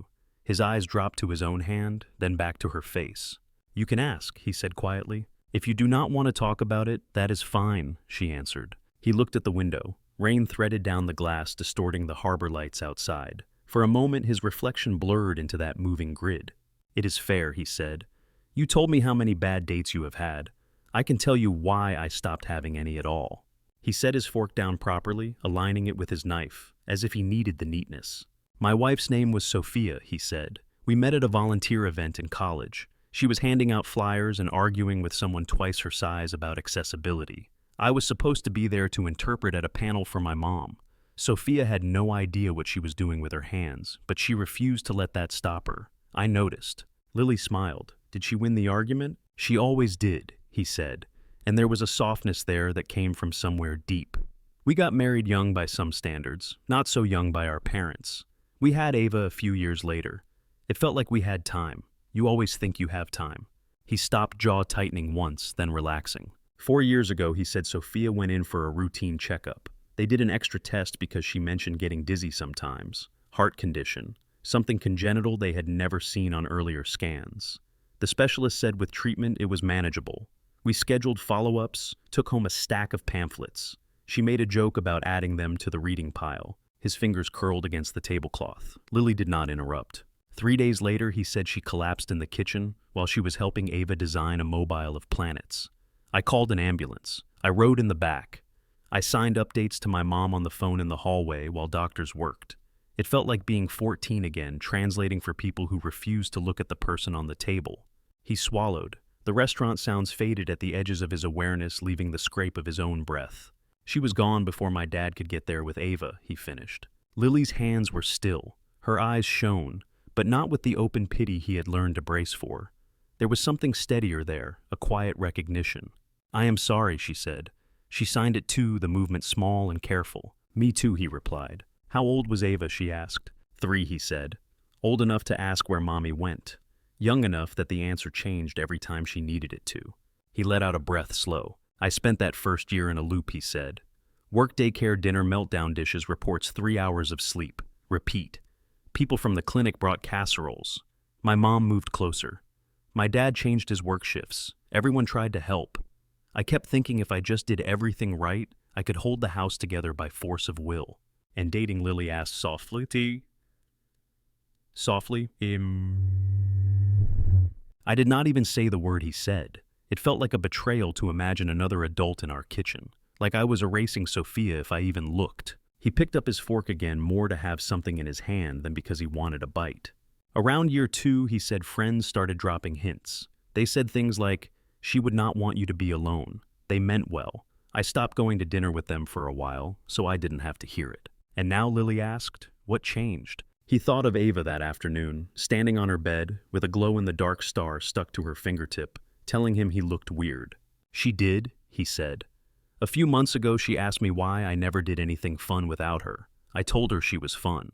S1: His eyes dropped to his own hand, then back to her face. You can ask, he said quietly. If you do not want to talk about it, that is fine, she answered. He looked at the window. Rain threaded down the glass, distorting the harbor lights outside. For a moment, his reflection blurred into that moving grid. It is fair, he said. You told me how many bad dates you have had. I can tell you why I stopped having any at all. He set his fork down properly, aligning it with his knife, as if he needed the neatness. My wife's name was Sophia, he said. We met at a volunteer event in college. She was handing out flyers and arguing with someone twice her size about accessibility. I was supposed to be there to interpret at a panel for my mom. Sophia had no idea what she was doing with her hands, but she refused to let that stop her. I noticed. Lily smiled. Did she win the argument? She always did, he said, and there was a softness there that came from somewhere deep. We got married young by some standards, not so young by our parents. We had Ava a few years later. It felt like we had time. You always think you have time. He stopped, jaw tightening once, then relaxing. 4 years ago, he said Sophia went in for a routine checkup. They did an extra test because she mentioned getting dizzy sometimes, heart condition, something congenital they had never seen on earlier scans. The specialist said with treatment it was manageable. We scheduled follow-ups, took home a stack of pamphlets. She made a joke about adding them to the reading pile. His fingers curled against the tablecloth. Lily did not interrupt. 3 days later, he said she collapsed in the kitchen while she was helping Ava design a mobile of planets. I called an ambulance. I rode in the back. I signed updates to my mom on the phone in the hallway while doctors worked. It felt like being 14 again, translating for people who refused to look at the person on the table. He swallowed. The restaurant sounds faded at the edges of his awareness, leaving the scrape of his own breath. She was gone before my dad could get there with Ava, he finished. Lily's hands were still. Her eyes shone, but not with the open pity he had learned to brace for. There was something steadier there, a quiet recognition. I am sorry, she said. She signed it too, the movement small and careful. Me too, he replied. How old was Ava, she asked. 3, he said. Old enough to ask where Mommy went. Young enough that the answer changed every time she needed it to. He let out a breath slow. I spent that first year in a loop, he said. Work, daycare, dinner, meltdown dishes, reports 3 hours of sleep. Repeat. People from the clinic brought casseroles. My mom moved closer. My dad changed his work shifts. Everyone tried to help. I kept thinking if I just did everything right, I could hold the house together by force of will. And dating Lily asked softly, I did not even say the word he said. It felt like a betrayal to imagine another adult in our kitchen, like I was erasing Sophia if I even looked. He picked up his fork again, more to have something in his hand than because he wanted a bite. Around year 2, he said friends started dropping hints. They said things like, she would not want you to be alone. They meant well. I stopped going to dinner with them for a while, so I didn't have to hear it. And now, Lily asked, what changed? He thought of Ava that afternoon, standing on her bed, with a glow-in-the-dark star stuck to her fingertip, telling him he looked weird. She did, he said. A few months ago, she asked me why I never did anything fun without her. I told her she was fun.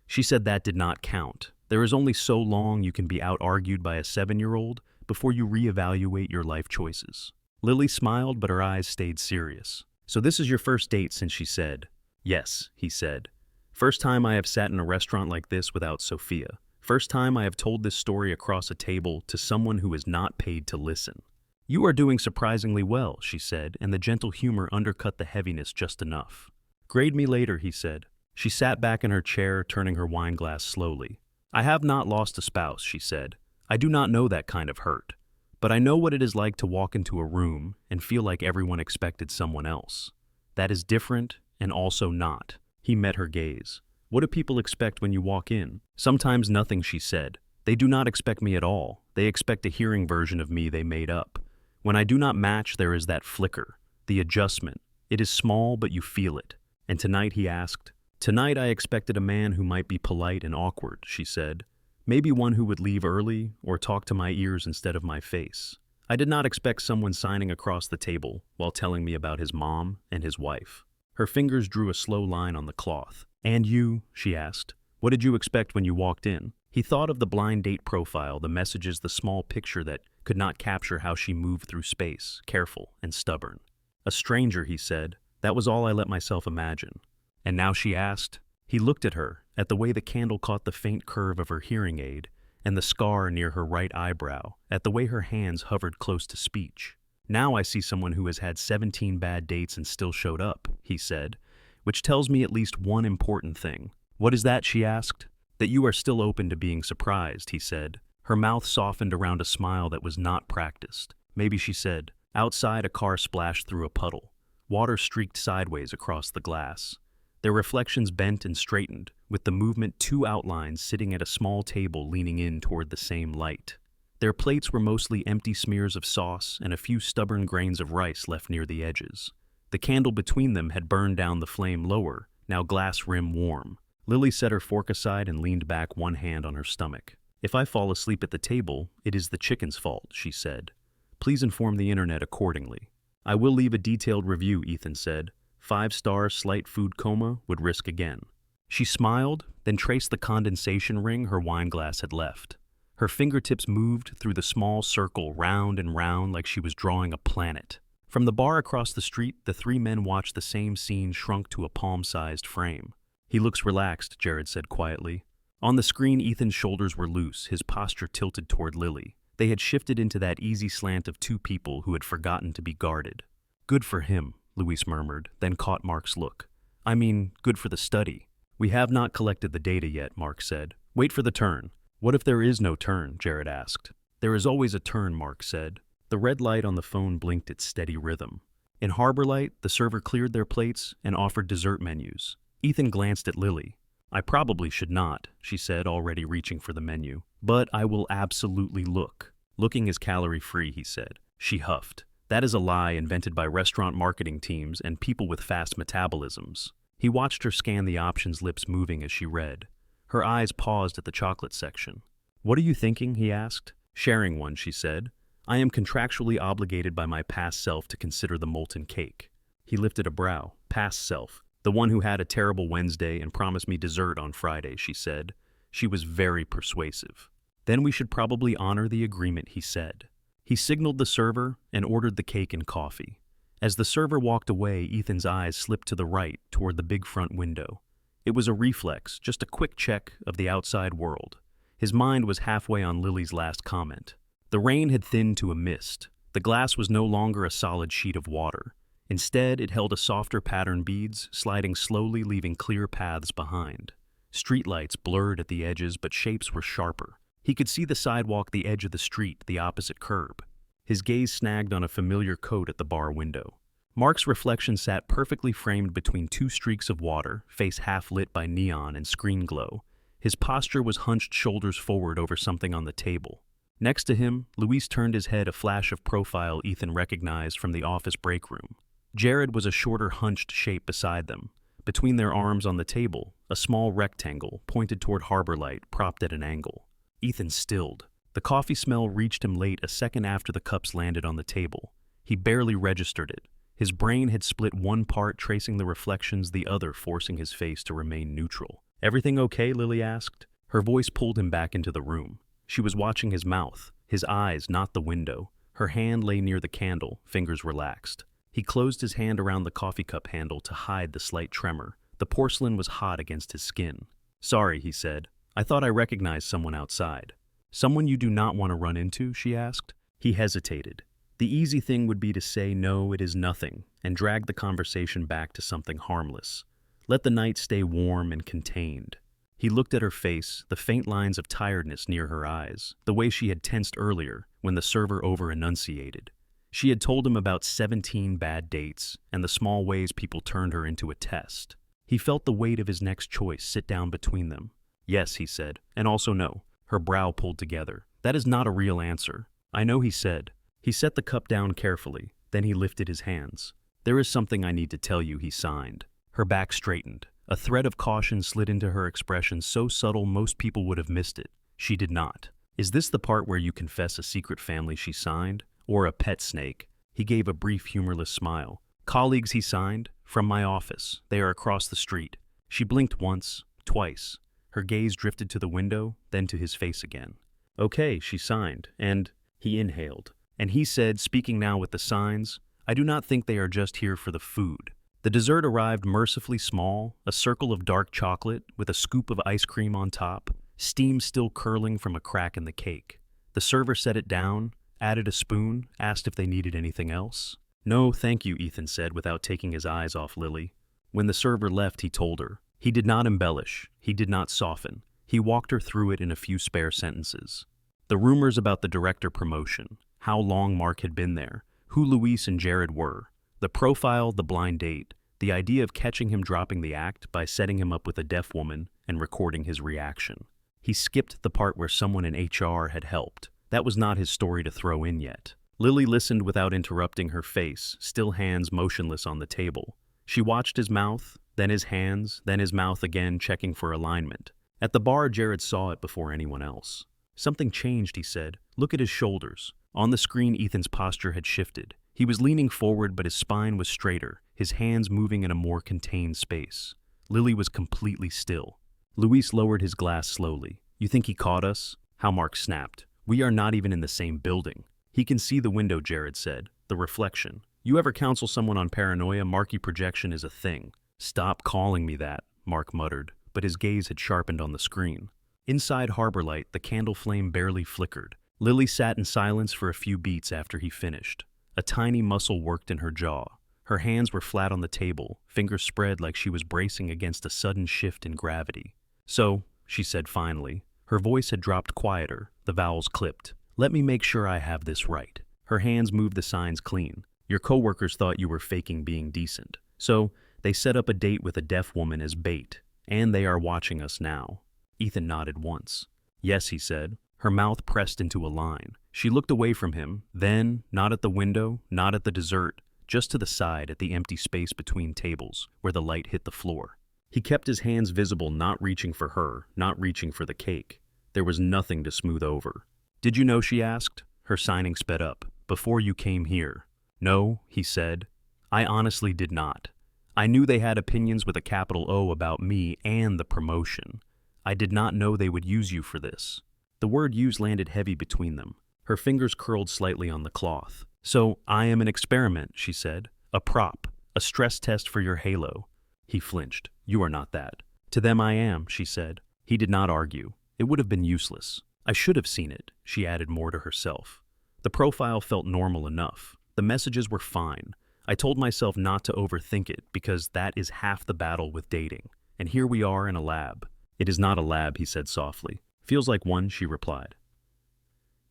S1: She said that did not count. There is only so long you can be out-argued by a 7-year-old before you reevaluate your life choices. Lily smiled, but her eyes stayed serious. So this is your first date since she said. Yes, he said. First time I have sat in a restaurant like this without Sophia. First time I have told this story across a table to someone who is not paid to listen. You are doing surprisingly well, she said, and the gentle humor undercut the heaviness just enough. Grade me later, he said. She sat back in her chair, turning her wine glass slowly. I have not lost a spouse, she said. I do not know that kind of hurt. But I know what it is like to walk into a room and feel like everyone expected someone else. That is different and also not. He met her gaze. What do people expect when you walk in? Sometimes nothing, she said. They do not expect me at all. They expect a hearing version of me they made up. When I do not match, there is that flicker, the adjustment. It is small, but you feel it. And tonight, he asked. Tonight I expected a man who might be polite and awkward, she said. Maybe one who would leave early or talk to my ears instead of my face. I did not expect someone signing across the table while telling me about his mom and his wife. Her fingers drew a slow line on the cloth. And you, she asked, what did you expect when you walked in? He thought of the blind date profile, the messages, the small picture that could not capture how she moved through space, careful and stubborn. A stranger, he said. That was all I let myself imagine. And now she asked. He looked at her, at the way the candle caught the faint curve of her hearing aid, and the scar near her right eyebrow, at the way her hands hovered close to speech. Now I see someone who has had 17 bad dates and still showed up, he said, which tells me at least one important thing. What is that, she asked? That you are still open to being surprised, he said. Her mouth softened around a smile that was not practiced. Maybe, she said. Outside, a car splashed through a puddle. Water streaked sideways across the glass. Their reflections bent and straightened, with the movement 2 outlines sitting at a small table leaning in toward the same light. Their plates were mostly empty smears of sauce and a few stubborn grains of rice left near the edges. The candle between them had burned down the flame lower, now glass rim warm. Lily set her fork aside and leaned back, one hand on her stomach. If I fall asleep at the table, it is the chicken's fault, she said. Please inform the internet accordingly. I will leave a detailed review, Ethan said. 5 stars, slight food coma, would risk again. She smiled, then traced the condensation ring her wine glass had left. Her fingertips moved through the small circle round and round like she was drawing a planet. From the bar across the street, the three men watched the same scene shrunk to a palm-sized frame. "He looks relaxed," Jared said quietly. On the screen, Ethan's shoulders were loose, his posture tilted toward Lily. They had shifted into that easy slant of two people who had forgotten to be guarded. "Good for him," Louise murmured, then caught Mark's look. "I mean, good for the study." "We have not collected the data yet," Mark said. "Wait for the turn." "What if there is no turn?" Jared asked. "There is always a turn," Mark said. The red light on the phone blinked its steady rhythm. In Harbor Light, the server cleared their plates and offered dessert menus. Ethan glanced at Lily. "I probably should not," she said, already reaching for the menu. "But I will absolutely look." "Looking is calorie-free," he said. She huffed. "That is a lie invented by restaurant marketing teams and people with fast metabolisms." He watched her scan the options, lips moving as she read. Her eyes paused at the chocolate section. "What are you thinking?" he asked. "Sharing one," she said. "I am contractually obligated by my past self to consider the molten cake." He lifted a brow. "Past self. The one who had a terrible Wednesday and promised me dessert on Friday," she said. She was very persuasive. "Then we should probably honor the agreement," he said. He signaled the server and ordered the cake and coffee. As the server walked away, Ethan's eyes slipped to the right toward the big front window. It was a reflex, just a quick check of the outside world. His mind was halfway on Lily's last comment. The rain had thinned to a mist. The glass was no longer a solid sheet of water. Instead, it held a softer pattern beads, sliding slowly, leaving clear paths behind. Streetlights blurred at the edges, but shapes were sharper. He could see the sidewalk, the edge of the street, the opposite curb. His gaze snagged on a familiar coat at the bar window. Mark's reflection sat perfectly framed between two streaks of water, face half lit by neon and screen glow. His posture was hunched, shoulders forward over something on the table. Next to him, Luis turned his head, a flash of profile Ethan recognized from the office break room. Jared was a shorter, hunched shape beside them. Between their arms on the table, a small rectangle pointed toward Harbor Light, propped at an angle. Ethan stilled. The coffee smell reached him late, a second after the cups landed on the table. He barely registered it. His brain had split, one part tracing the reflections, the other forcing his face to remain neutral. "Everything okay?" Lily asked. Her voice pulled him back into the room. She was watching his mouth, his eyes, not the window. Her hand lay near the candle, fingers relaxed. He closed his hand around the coffee cup handle to hide the slight tremor. The porcelain was hot against his skin. "Sorry," he said. "I thought I recognized someone outside." "Someone you do not want to run into?" she asked. He hesitated. The easy thing would be to say, "No, it is nothing," and drag the conversation back to something harmless. Let the night stay warm and contained. He looked at her face, the faint lines of tiredness near her eyes, the way she had tensed earlier when the server over-enunciated. She had told him about 17 bad dates and the small ways people turned her into a test. He felt the weight of his next choice sit down between them. "Yes," he said, "and also no." Her brow pulled together. "That is not a real answer." "I know," he said. He set the cup down carefully, then he lifted his hands. "There is something I need to tell you," he signed. Her back straightened. A thread of caution slid into her expression, so subtle most people would have missed it. She did not. "Is this the part where you confess a secret family?" she signed. "Or a pet snake?" He gave a brief, humorless smile. "Colleagues," he signed. "From my office. They are across the street." She blinked once, twice. Her gaze drifted to the window, then to his face again. "Okay," she signed, and he inhaled. And he said, speaking now with the signs, "I do not think they are just here for the food." The dessert arrived mercifully small, a circle of dark chocolate with a scoop of ice cream on top, steam still curling from a crack in the cake. The server set it down, added a spoon, asked if they needed anything else. "No, thank you," Ethan said without taking his eyes off Lily. When the server left, he told her. He did not embellish, he did not soften. He walked her through it in a few spare sentences. The rumors about the director promotion, how long Mark had been there, who Luis and Jared were, the profile, the blind date, the idea of catching him dropping the act by setting him up with a deaf woman and recording his reaction. He skipped the part where someone in HR had helped. That was not his story to throw in yet. Lily listened without interrupting, her face, still hands motionless on the table. She watched his mouth, then his hands, then his mouth again, checking for alignment. At the bar, Jared saw it before anyone else. "Something changed," he said. "Look at his shoulders." On the screen, Ethan's posture had shifted. He was leaning forward, but his spine was straighter, his hands moving in a more contained space. Lily was completely still. Luis lowered his glass slowly. "You think he caught us?" How Mark snapped. "We are not even in the same building." "He can see the window," Jared said. "The reflection. You ever counsel someone on paranoia? Marky projection is a thing. Stop calling me that, Mark muttered, but his gaze had sharpened on the screen. Inside Harbor Light, the candle flame barely flickered. Lily sat in silence for a few beats after he finished. A tiny muscle worked in her jaw. Her hands were flat on the table, fingers spread like she was bracing against a sudden shift in gravity. So, she said finally. Her voice had dropped quieter, the vowels clipped. Let me make sure I have this right. Her hands moved the signs clean. Your coworkers thought you were faking being decent. So, they set up a date with a deaf woman as bait. And they are watching us now. Ethan nodded once. Yes, he said. Her mouth pressed into a line. She looked away from him, then, not at the window, not at the dessert, just to the side at the empty space between tables, where the light hit the floor. He kept his hands visible, not reaching for her, not reaching for the cake. There was nothing to smooth over. Did you know, she asked? Her signing sped up. Before you came here. No, he said. I honestly did not. I knew they had opinions with a capital O about me and the promotion. I did not know they would use you for this. The word used landed heavy between them. Her fingers curled slightly on the cloth. So, I am an experiment, she said. A prop. A stress test for your halo. He flinched. You are not that. To them I am, she said. He did not argue. It would have been useless. I should have seen it, she added more to herself. The profile felt normal enough. The messages were fine. I told myself not to overthink it because that is half the battle with dating. And here we are in a lab. It is not a lab, he said softly. Feels like one, she replied.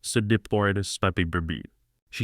S1: She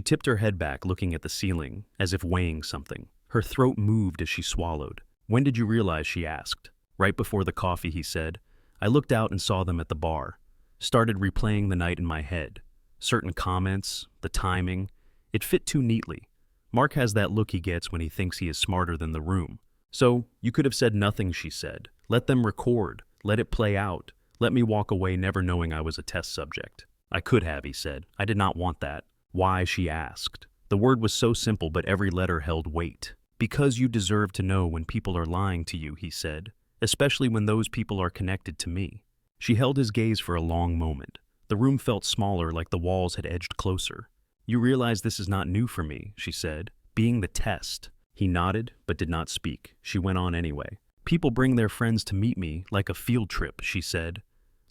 S1: tipped her head back, looking at the ceiling, as if weighing something. Her throat moved as she swallowed. When did you realize, she asked. Right before the coffee, he said. I looked out and saw them at the bar. Started replaying the night in my head. Certain comments, the timing. It fit too neatly. Mark has that look he gets when he thinks he is smarter than the room. So, you could have said nothing, she said. Let them record. Let it play out. Let me walk away never knowing I was a test subject. I could have, he said. I did not want that. Why, she asked. The word was so simple, but every letter held weight. Because you deserve to know when people are lying to you, he said. Especially when those people are connected to me. She held his gaze for a long moment. The room felt smaller, like the walls had edged closer. You realize this is not new for me, she said. Being the test. He nodded, but did not speak. She went on anyway. People bring their friends to meet me, like a field trip, she said.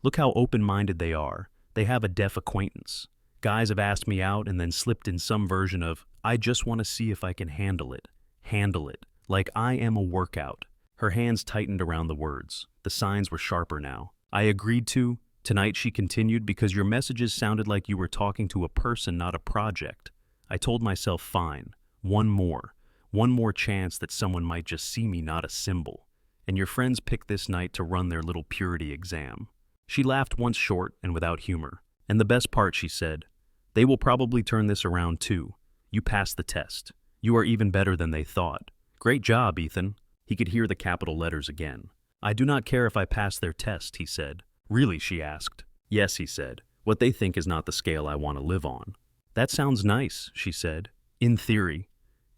S1: Look how open-minded they are. They have a deaf acquaintance. Guys have asked me out and then slipped in some version of, I just want to see if I can handle it. Handle it. Like I am a workout. Her hands tightened around the words. The signs were sharper now. I agreed to, tonight, she continued, because your messages sounded like you were talking to a person, not a project. I told myself, fine. One more chance that someone might just see me, not a symbol. And your friends picked this night to run their little purity exam. She laughed once short and without humor. And the best part, she said, they will probably turn this around too. You passed the test. You are even better than they thought. Great job, Ethan. He could hear the capital letters again. I do not care if I pass their test, he said. Really, she asked. Yes, he said. What they think is not the scale I want to live on. That sounds nice, she said. In theory.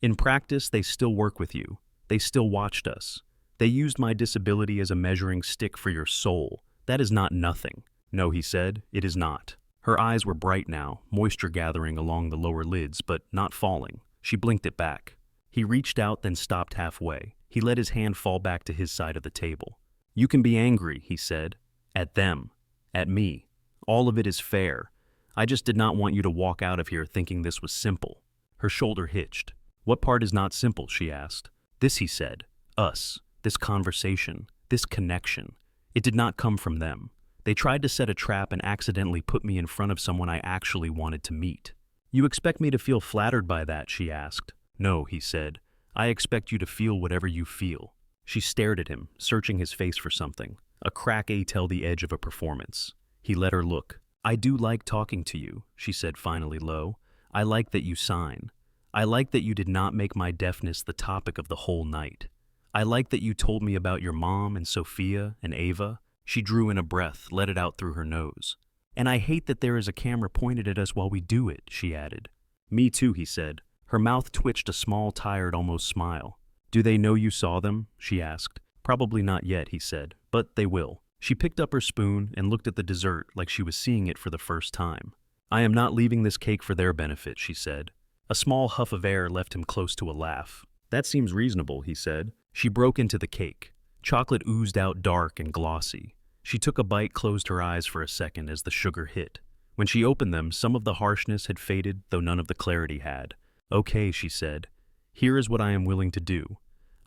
S1: In practice, they still work with you. They still watched us. They used my disability as a measuring stick for your soul. That is not nothing. No, he said, it is not. Her eyes were bright now, moisture gathering along the lower lids, but not falling. She blinked it back. He reached out, then stopped halfway. He let his hand fall back to his side of the table. You can be angry, he said. At them. At me. All of it is fair. I just did not want you to walk out of here thinking this was simple. Her shoulder hitched. What part is not simple, she asked. This, he said. Us. This conversation. This connection. It did not come from them. They tried to set a trap and accidentally put me in front of someone I actually wanted to meet. You expect me to feel flattered by that, she asked. No, he said. I expect you to feel whatever you feel. She stared at him, searching his face for something. A crack tell the edge of a performance. He let her look. I do like talking to you, she said finally low. I like that you sign. I like that you did not make my deafness the topic of the whole night. I like that you told me about your mom and Sophia and Ava. She drew in a breath, let it out through her nose. And I hate that there is a camera pointed at us while we do it, she added. Me too, he said. Her mouth twitched a small, tired, almost smile. Do they know you saw them? She asked. Probably not yet, he said, but they will. She picked up her spoon and looked at the dessert like she was seeing it for the first time. I am not leaving this cake for their benefit, she said. A small huff of air left him close to a laugh. That seems reasonable, he said. She broke into the cake. Chocolate oozed out dark and glossy. She took a bite, closed her eyes for a second as the sugar hit. When she opened them, some of the harshness had faded, though none of the clarity had. Okay, she said. Here is what I am willing to do.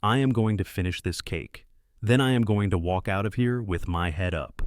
S1: I am going to finish this cake. Then I am going to walk out of here with my head up.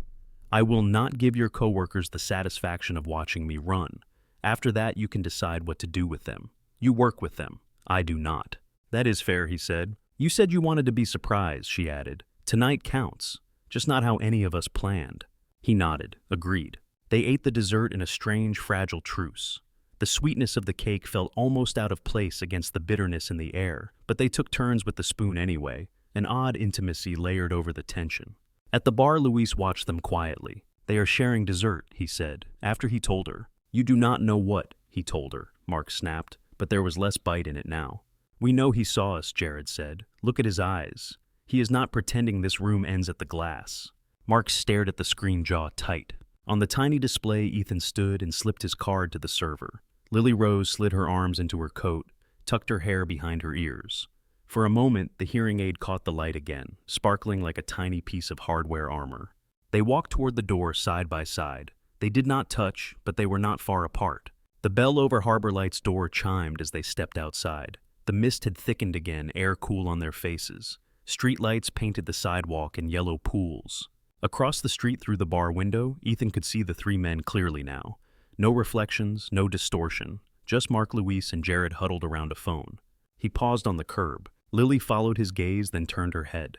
S1: I will not give your coworkers the satisfaction of watching me run. After that, you can decide what to do with them. You work with them. I do not. That is fair, he said. You said you wanted to be surprised, she added. Tonight counts, just not how any of us planned. He nodded, agreed. They ate the dessert in a strange, fragile truce. The sweetness of the cake felt almost out of place against the bitterness in the air, but they took turns with the spoon anyway, an odd intimacy layered over the tension. At the bar, Luis watched them quietly. They are sharing dessert, he said, after he told her. You do not know what, he told her, Mark snapped, but there was less bite in it now. We know he saw us, Jared said. Look at his eyes. He is not pretending this room ends at the glass. Mark stared at the screen, jaw tight. On the tiny display, Ethan stood and slipped his card to the server. Lily Rose slid her arms into her coat, tucked her hair behind her ears. For a moment, the hearing aid caught the light again, sparkling like a tiny piece of hardware armor. They walked toward the door side by side. They did not touch, but they were not far apart. The bell over Harbor Light's door chimed as they stepped outside. The mist had thickened again, air cool on their faces. Street lights painted the sidewalk in yellow pools. Across the street through the bar window, Ethan could see the three men clearly now. No reflections, no distortion, just Mark, Luis, and Jared huddled around a phone. He paused on the curb. Lily followed his gaze, then turned her head.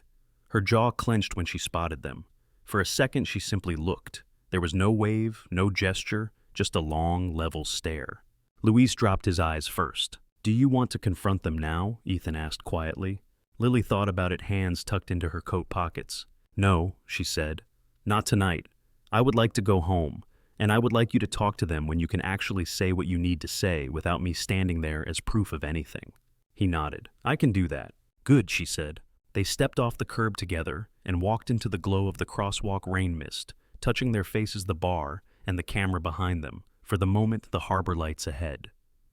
S1: Her jaw clenched when she spotted them. For a second, she simply looked. There was no wave, no gesture, just a long, level stare. Luis dropped his eyes first. Do you want to confront them now? Ethan asked quietly. Lily thought about it, hands tucked into her coat pockets. No, she said. Not tonight. I would like to go home, and I would like you to talk to them when you can actually say what you need to say without me standing there as proof of anything. He nodded. I can do that. Good, she said. They stepped off the curb together and walked into the glow of the crosswalk rain mist, touching their faces the bar and the camera behind them, for the moment the harbor lights ahead.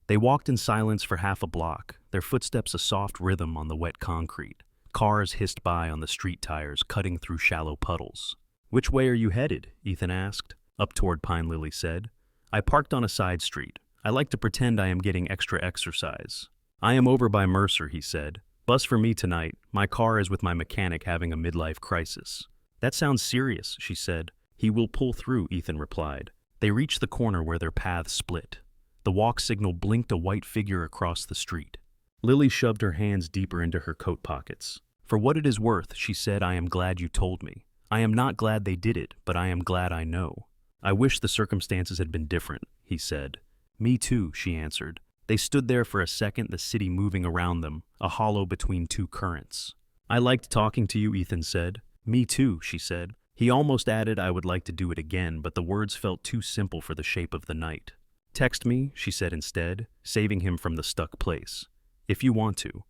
S1: They walked in silence for half a block, their footsteps a soft rhythm on the wet concrete. Cars hissed by on the street tires, cutting through shallow puddles. Which way are you headed? Ethan asked. Up toward Pine Lily said. I parked on a side street. I like to pretend I am getting extra exercise. I am over by Mercer, he said. Bus for me tonight. My car is with my mechanic having a midlife crisis. That sounds serious, she said. He will pull through, Ethan replied. They reached the corner where their paths split. The walk signal blinked a white figure across the street. Lily shoved her hands deeper into her coat pockets. For what it is worth, she said, I am glad you told me. I am not glad they did it, but I am glad I know. I wish the circumstances had been different, he said. Me too, she answered. They stood there for a second, the city moving around them, a hollow between two currents. I liked talking to you, Ethan said. Me too, she said. He almost added, I would like to do it again, but the words felt too simple for the shape of the night. Text me, she said instead, saving him from the stuck place. If you want to.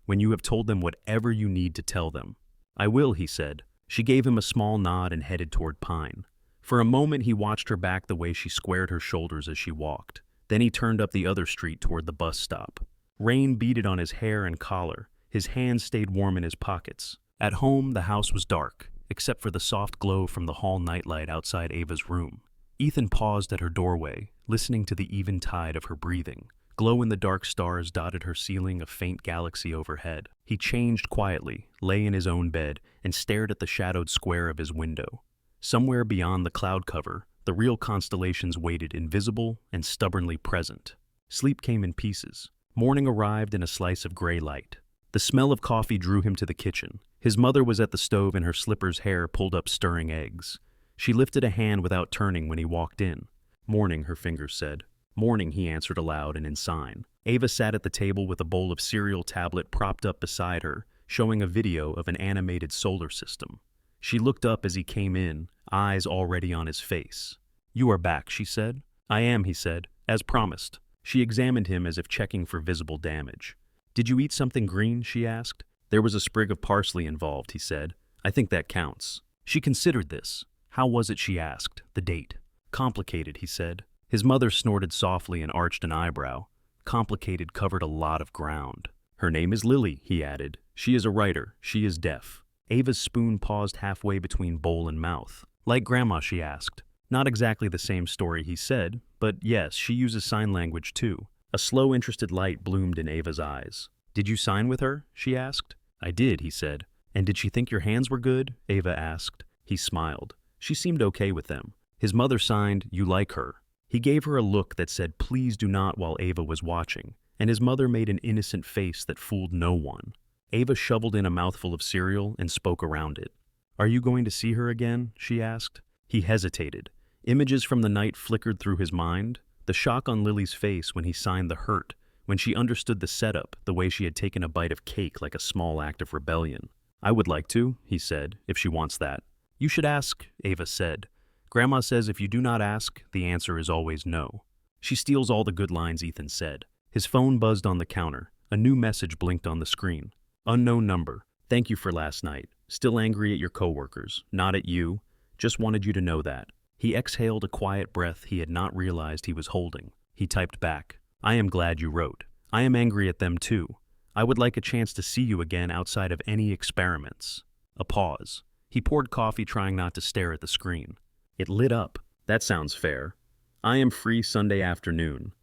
S1: When you have told them whatever you need to tell them. I will, he said. She gave him a small nod and headed toward Pine. For a moment he watched her back the way she squared her shoulders as she walked. Then he turned up the other street toward the bus stop. Rain beaded on his hair and collar. His hands stayed warm in his pockets. At home, the house was dark, except for the soft glow from the hall nightlight outside Ava's room. Ethan paused at her doorway, listening to the even tide of her breathing. Glow-in-the-dark stars dotted her ceiling, a faint galaxy overhead. He changed quietly, lay in his own bed, and stared at the shadowed square of his window. Somewhere beyond the cloud cover, the real constellations waited, invisible and stubbornly present. Sleep came in pieces. Morning arrived in a slice of gray light. The smell of coffee drew him to the kitchen. His mother was at the stove in her slippers, hair pulled up, stirring eggs. She lifted a hand without turning when he walked in. Morning, her fingers said. Morning, he answered aloud and in sign. Ava sat at the table with a bowl of cereal tablet propped up beside her, showing a video of an animated solar system. She looked up as he came in, eyes already on his face. You are back, she said. I am, he said, as promised. She examined him as if checking for visible damage. Did you eat something green, she asked. There was a sprig of parsley involved, he said. I think that counts. She considered this. How was it, she asked, the date? Complicated, he said. His mother snorted softly and arched an eyebrow. complicated covered a lot of ground. Her name is Lily, he added. She is a writer. She is deaf. Ava's spoon paused halfway between bowl and mouth. Like Grandma, she asked. Not exactly the same story, he said, but yes, she uses sign language too. A slow, interested light bloomed in Ava's eyes. Did you sign with her? She asked. I did, he said. And did she think your hands were good? Ava asked. He smiled. She seemed okay with them. His mother signed, You like her. He gave her a look that said, Please do not, while Ava was watching, and his mother made an innocent face that fooled no one. Ava shoveled in a mouthful of cereal and spoke around it. Are you going to see her again? She asked. He hesitated. Images from the night flickered through his mind. The shock on Lily's face when he signed the hurt, when she understood the setup, the way she had taken a bite of cake like a small act of rebellion. I would like to, he said, if she wants that. You should ask, Ava said. Grandma says if you do not ask, the answer is always no. She steals all the good lines, Ethan said. His phone buzzed on the counter. A new message blinked on the screen. Unknown number. Thank you for last night. Still angry at your coworkers. Not at you. Just wanted you to know that. He exhaled a quiet breath he had not realized he was holding. He typed back. I am glad you wrote. I am angry at them too. I would like a chance to see you again outside of any experiments. A pause. He poured coffee, trying not to stare at the screen. It lit up. That sounds fair. I am free Sunday afternoon.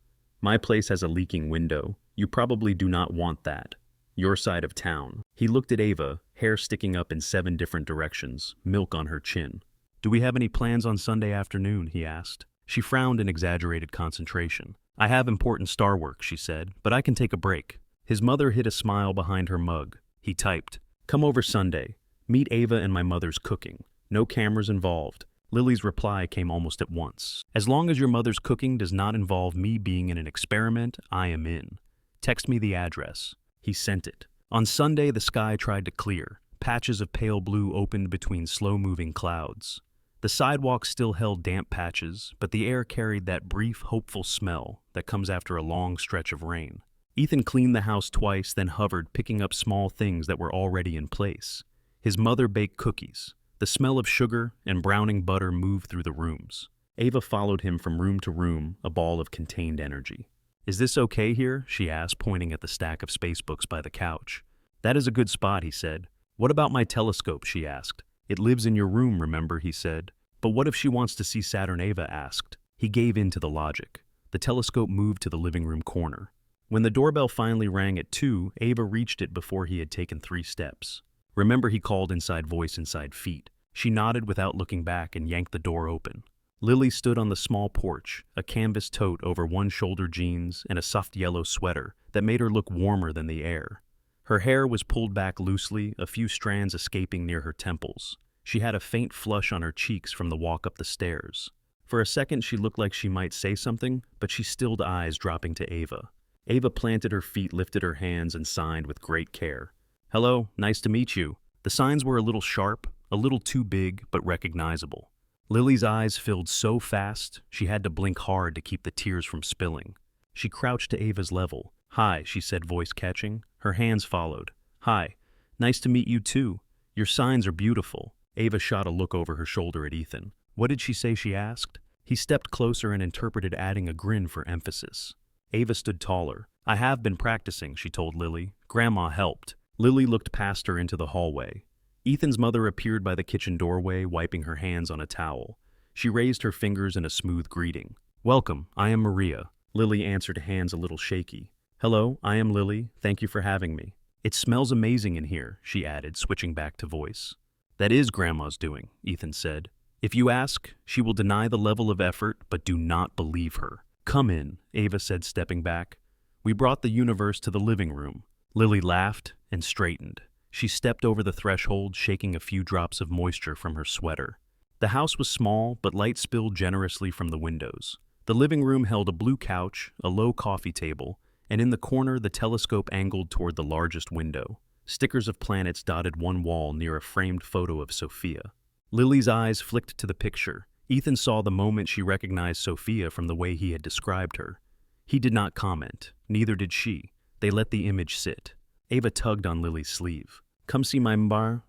S1: My place has a leaking window. You probably do not want that. Your side of town. He looked at Ava, hair sticking up in 7 different directions, milk on her chin. Do we have any plans on Sunday afternoon? He asked. She frowned in exaggerated concentration. I have important star work, she said, but I can take a break. His mother hid a smile behind her mug. He typed, Come over Sunday. Meet Ava and my mother's cooking. No cameras involved. Lily's reply came almost at once. As long as your mother's cooking does not involve me being in an experiment, I am in. Text me the address. He sent it. On Sunday, the sky tried to clear. Patches of pale blue opened between slow-moving clouds. The sidewalk still held damp patches, but the air carried that brief, hopeful smell that comes after a long stretch of rain. Ethan cleaned the house twice, then hovered, picking up small things that were already in place. His mother baked cookies. The smell of sugar and browning butter moved through the rooms. Ava followed him from room to room, a ball of contained energy. Is this okay here? She asked, pointing at the stack of space books by the couch. That is a good spot, he said. What about my telescope? She asked. It lives in your room, remember, he said. But what if she wants to see Saturn? Ava asked. He gave in to the logic. The telescope moved to the living room corner. When the doorbell finally rang at 2, Ava reached it before he had taken 3 steps. Remember, he called inside voice inside feet. She nodded without looking back and yanked the door open. Lily stood on the small porch, a canvas tote over one shoulder, jeans, and a soft yellow sweater that made her look warmer than the air. Her hair was pulled back loosely, a few strands escaping near her temples. She had a faint flush on her cheeks from the walk up the stairs. For a second, she looked like she might say something, but she stilled, eyes dropping to Ava. Ava planted her feet, lifted her hands, and signed with great care. Hello, nice to meet you. The signs were a little sharp, a little too big, but recognizable. Lily's eyes filled so fast, she had to blink hard to keep the tears from spilling. She crouched to Ava's level. Hi, she said, voice catching. Her hands followed. Hi, nice to meet you too. Your signs are beautiful. Ava shot a look over her shoulder at Ethan. What did she say? She asked. He stepped closer and interpreted, adding a grin for emphasis. Ava stood taller. I have been practicing, she told Lily. Grandma helped. Lily looked past her into the hallway. Ethan's mother appeared by the kitchen doorway, wiping her hands on a towel. She raised her fingers in a smooth greeting. Welcome, I am Maria. Lily answered, hands a little shaky. Hello, I am Lily. Thank you for having me. It smells amazing in here, she added, switching back to voice. That is Grandma's doing, Ethan said. If you ask, she will deny the level of effort, but do not believe her. Come in, Ava said, stepping back. We brought the universe to the living room. Lily laughed and straightened. She stepped over the threshold, shaking a few drops of moisture from her sweater. The house was small, but light spilled generously from the windows. The living room held a blue couch, a low coffee table, and in the corner the telescope angled toward the largest window. Stickers of planets dotted one wall near a framed photo of Sophia. Lily's eyes flicked to the picture. Ethan saw the moment she recognized Sophia from the way he had described her. He did not comment. Neither did she. They let the image sit. Ava tugged on Lily's sleeve. Come see my bar?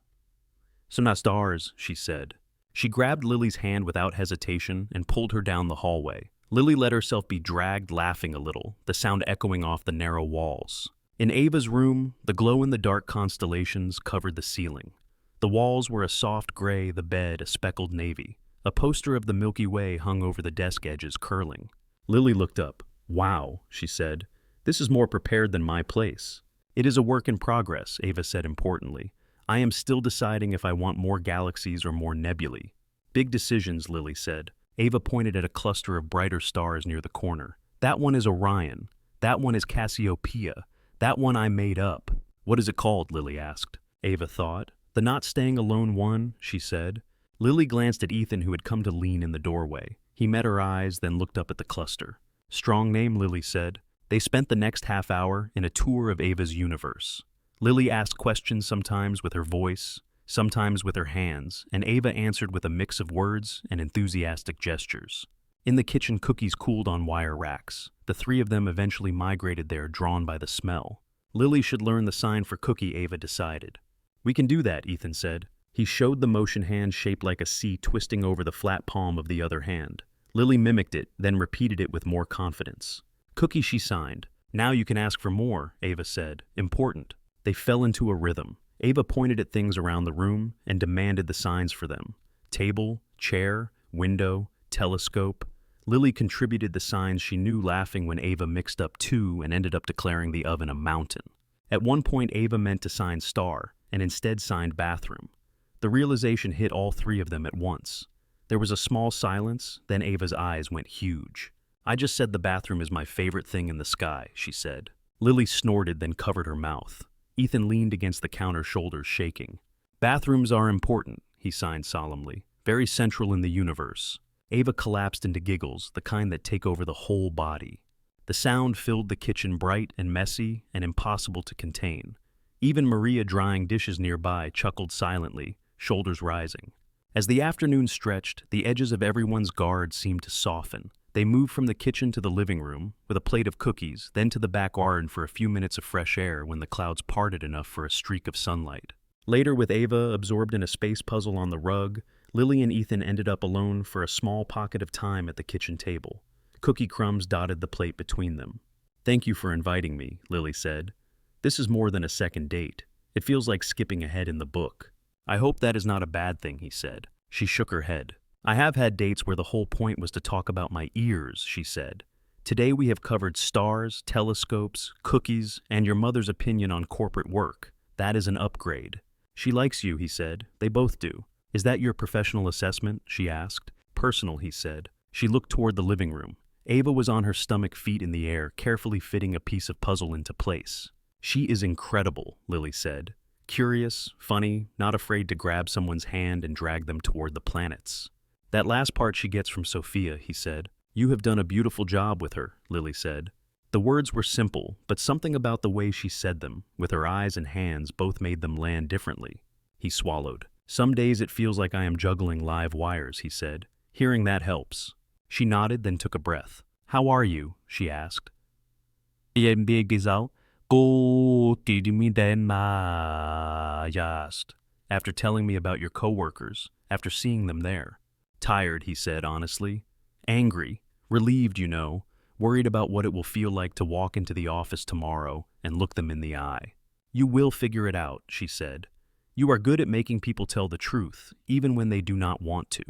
S1: Some not stars, she said. She grabbed Lily's hand without hesitation and pulled her down the hallway. Lily let herself be dragged, laughing a little, the sound echoing off the narrow walls. In Ava's room, the glow-in-the-dark constellations covered the ceiling. The walls were a soft gray, the bed a speckled navy. A poster of the Milky Way hung over the desk edges, curling. Lily looked up. "Wow," she said. "This is more prepared than my place." "It is a work in progress," Ava said importantly. "I am still deciding if I want more galaxies or more nebulae." "Big decisions," Lily said. Ava pointed at a cluster of brighter stars near the corner. "That one is Orion. That one is Cassiopeia. That one I made up." "What is it called?" Lily asked. Ava thought. "The Not Staying Alone one," she said. Lily glanced at Ethan, who had come to lean in the doorway. He met her eyes, then looked up at the cluster. "Strong name," Lily said. They spent the next half hour in a tour of Ava's universe. Lily asked questions sometimes with her voice, sometimes with her hands, and Ava answered with a mix of words and enthusiastic gestures. In the kitchen, cookies cooled on wire racks. The three of them eventually migrated there, drawn by the smell. Lily should learn the sign for cookie, Ava decided. "We can do that," Ethan said. He showed the motion hand shaped like a C twisting over the flat palm of the other hand. Lily mimicked it, then repeated it with more confidence. "Cookie," she signed. "Now you can ask for more," Ava said. "Important." They fell into a rhythm. Ava pointed at things around the room and demanded the signs for them. Table, chair, window, telescope. Lily contributed the signs she knew, laughing when Ava mixed up two and ended up declaring the oven a mountain. At one point, Ava meant to sign star and instead signed bathroom. The realization hit all three of them at once. There was a small silence, then Ava's eyes went huge. "I just said the bathroom is my favorite thing in the sky," she said. Lily snorted, then covered her mouth. Ethan leaned against the counter, shoulders shaking. "Bathrooms are important," he signed solemnly. "Very central in the universe." Ava collapsed into giggles, the kind that take over the whole body. The sound filled the kitchen, bright and messy and impossible to contain. Even Maria, drying dishes nearby, chuckled silently, shoulders rising. As the afternoon stretched, the edges of everyone's guard seemed to soften. They moved from the kitchen to the living room, with a plate of cookies, then to the back garden for a few minutes of fresh air when the clouds parted enough for a streak of sunlight. Later, with Ava absorbed in a space puzzle on the rug, Lily and Ethan ended up alone for a small pocket of time at the kitchen table. Cookie crumbs dotted the plate between them. "Thank you for inviting me," Lily said. "This is more than a second date. It feels like skipping ahead in the book." "I hope that is not a bad thing," he said. She shook her head. "I have had dates where the whole point was to talk about my ears," she said. "Today we have covered stars, telescopes, cookies, and your mother's opinion on corporate work. That is an upgrade." "She likes you," he said. "They both do." "Is that your professional assessment?" she asked. "Personal," he said. She looked toward the living room. Ava was on her stomach, feet in the air, carefully fitting a piece of puzzle into place. "She is incredible," Lily said. "Curious, funny, not afraid to grab someone's hand and drag them toward the planets." "That last part she gets from Sophia," he said. "You have done a beautiful job with her," Lily said. The words were simple, but something about the way she said them, with her eyes and hands, both made them land differently. He swallowed. "Some days it feels like I am juggling live wires," he said. "Hearing that helps." She nodded, then took a breath. "How are you?" she asked. "After telling me about your coworkers, after seeing them there." "Tired," he said honestly. "Angry. Relieved, you know. Worried about what it will feel like to walk into the office tomorrow and look them in the eye." "You will figure it out," she said. "You are good at making people tell the truth, even when they do not want to."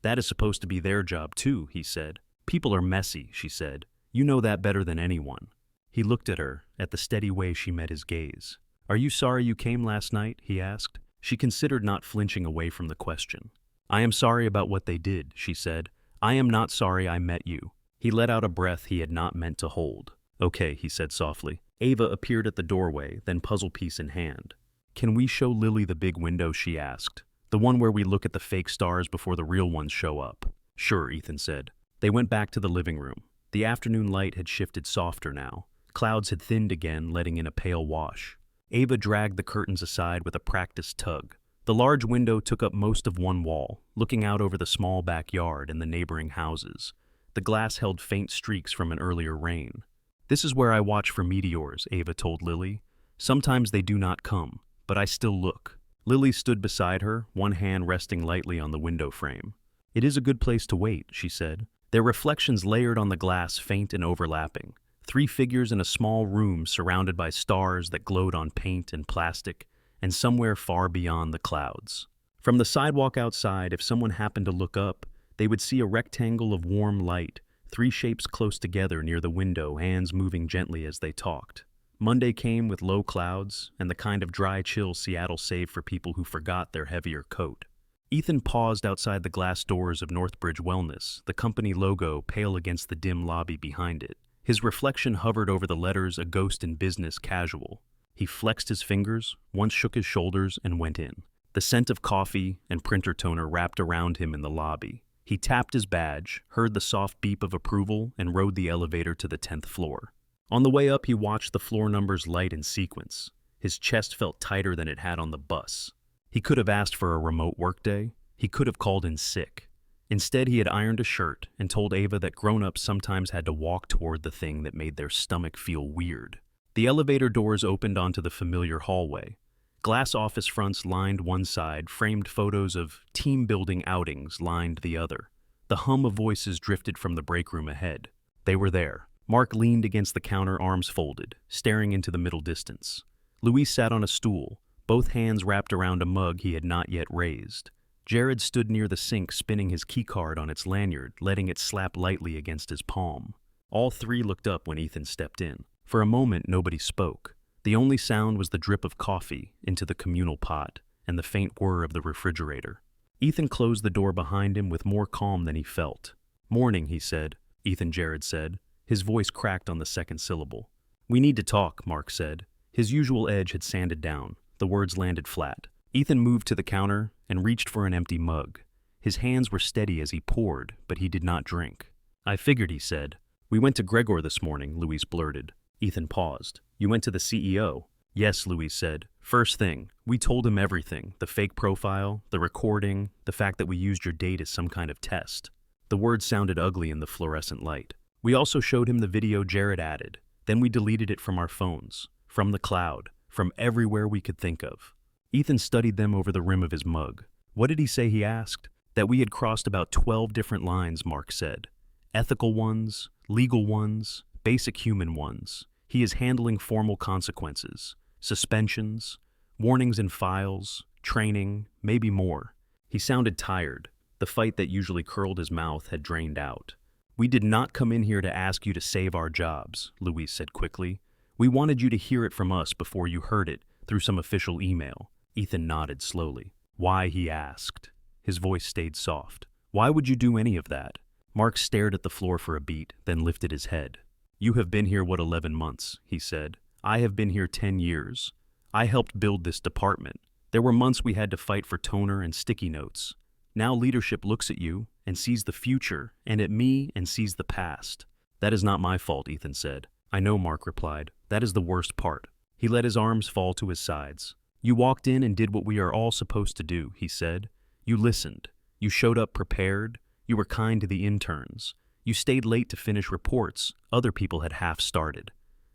S1: "That is supposed to be their job too," he said. "People are messy," she said. "You know that better than anyone." He looked at her, at the steady way she met his gaze. "Are you sorry you came last night?" he asked. She considered not flinching away from the question. "I am sorry about what they did," she said. "I am not sorry I met you." He let out a breath he had not meant to hold. "Okay," he said softly. Ava appeared at the doorway, then puzzle piece in hand. "Can we show Lily the big window?" she asked. "The one where we look at the fake stars before the real ones show up." "Sure," Ethan said. They went back to the living room. The afternoon light had shifted softer now. Clouds had thinned again, letting in a pale wash. Ava dragged the curtains aside with a practiced tug. The large window took up most of one wall, looking out over the small backyard and the neighboring houses. The glass held faint streaks from an earlier rain. "This is where I watch for meteors," Ava told Lily. "Sometimes they do not come, but I still look." Lily stood beside her, one hand resting lightly on the window frame. "It is a good place to wait," she said. Their reflections layered on the glass, faint and overlapping. 3 figures in a small room surrounded by stars that glowed on paint and plastic, and somewhere far beyond the clouds. From the sidewalk outside, if someone happened to look up, they would see a rectangle of warm light, 3 shapes close together near the window, hands moving gently as they talked. Monday came with low clouds and the kind of dry chill Seattle saved for people who forgot their heavier coat. Ethan paused outside the glass doors of Northbridge Wellness, the company logo pale against the dim lobby behind it. His reflection hovered over the letters, a ghost in business, casual. He flexed his fingers, once shook his shoulders, and went in. The scent of coffee and printer toner wrapped around him in the lobby. He tapped his badge, heard the soft beep of approval, and rode the elevator to the 10th floor. On the way up, he watched the floor numbers light in sequence. His chest felt tighter than it had on the bus. He could have asked for a remote workday. He could have called in sick. Instead, he had ironed a shirt and told Ava that grown-ups sometimes had to walk toward the thing that made their stomach feel weird. The elevator doors opened onto the familiar hallway. Glass office fronts lined one side, framed photos of team-building outings lined the other. The hum of voices drifted from the break room ahead. They were there. Mark leaned against the counter, arms folded, staring into the middle distance. Luis sat on a stool, both hands wrapped around a mug he had not yet raised. Jared stood near the sink, spinning his keycard on its lanyard, letting it slap lightly against his palm. All 3 looked up when Ethan stepped in. For a moment, nobody spoke. The only sound was the drip of coffee into the communal pot and the faint whir of the refrigerator. Ethan closed the door behind him with more calm than he felt. "Morning," he said. Jared said. His voice cracked on the second syllable. "We need to talk," Mark said. His usual edge had sanded down. The words landed flat. Ethan moved to the counter and reached for an empty mug. His hands were steady as he poured, but he did not drink. "I figured," he said. "We went to Gregor this morning," Luis blurted. Ethan paused. "You went to the CEO?" "Yes," Luis said. "First thing, we told him everything, the fake profile, the recording, the fact that we used your date as some kind of test." The words sounded ugly in the fluorescent light. "We also showed him the video Jared added. Then we deleted it from our phones, from the cloud, from everywhere we could think of." Ethan studied them over the rim of his mug. "What did he say?" he asked. "That we had crossed about 12 different lines," Mark said. "Ethical ones, legal ones, basic human ones. He is handling formal consequences, suspensions, warnings in files, training, maybe more." He sounded tired. The fight that usually curled his mouth had drained out. "We did not come in here to ask you to save our jobs," Luis said quickly. "We wanted you to hear it from us before you heard it through some official email." Ethan nodded slowly. "Why?" he asked. His voice stayed soft. "Why would you do any of that?" Mark stared at the floor for a beat, then lifted his head. "You have been here, 11 months, he said. "I have been here 10 years. I helped build this department. There were months we had to fight for toner and sticky notes. Now leadership looks at you and sees the future, and at me and sees the past." "That is not my fault," Ethan said. "I know," Mark replied. "That is the worst part." He let his arms fall to his sides. "You walked in and did what we are all supposed to do," he said. "You listened. You showed up prepared. You were kind to the interns. You stayed late to finish reports other people had half started.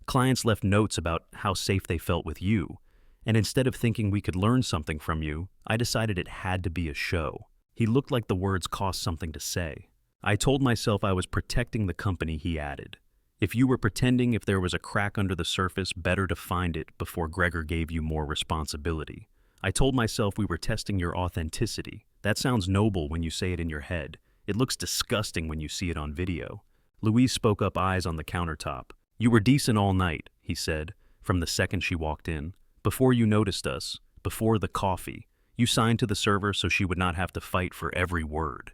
S1: Clients left notes about how safe they felt with you, and instead of thinking we could learn something from you, I decided it had to be a show." He looked like the words cost something to say. "I told myself I was protecting the company," he added. "If you were pretending if there was a crack under the surface, better to find it before Gregor gave you more responsibility. I told myself we were testing your authenticity. That sounds noble when you say it in your head. It looks disgusting when you see it on video." Luis spoke up, eyes on the countertop. "You were decent all night," he said, from the second she walked in. "Before you noticed us, before the coffee. You signed to the server so she would not have to fight for every word.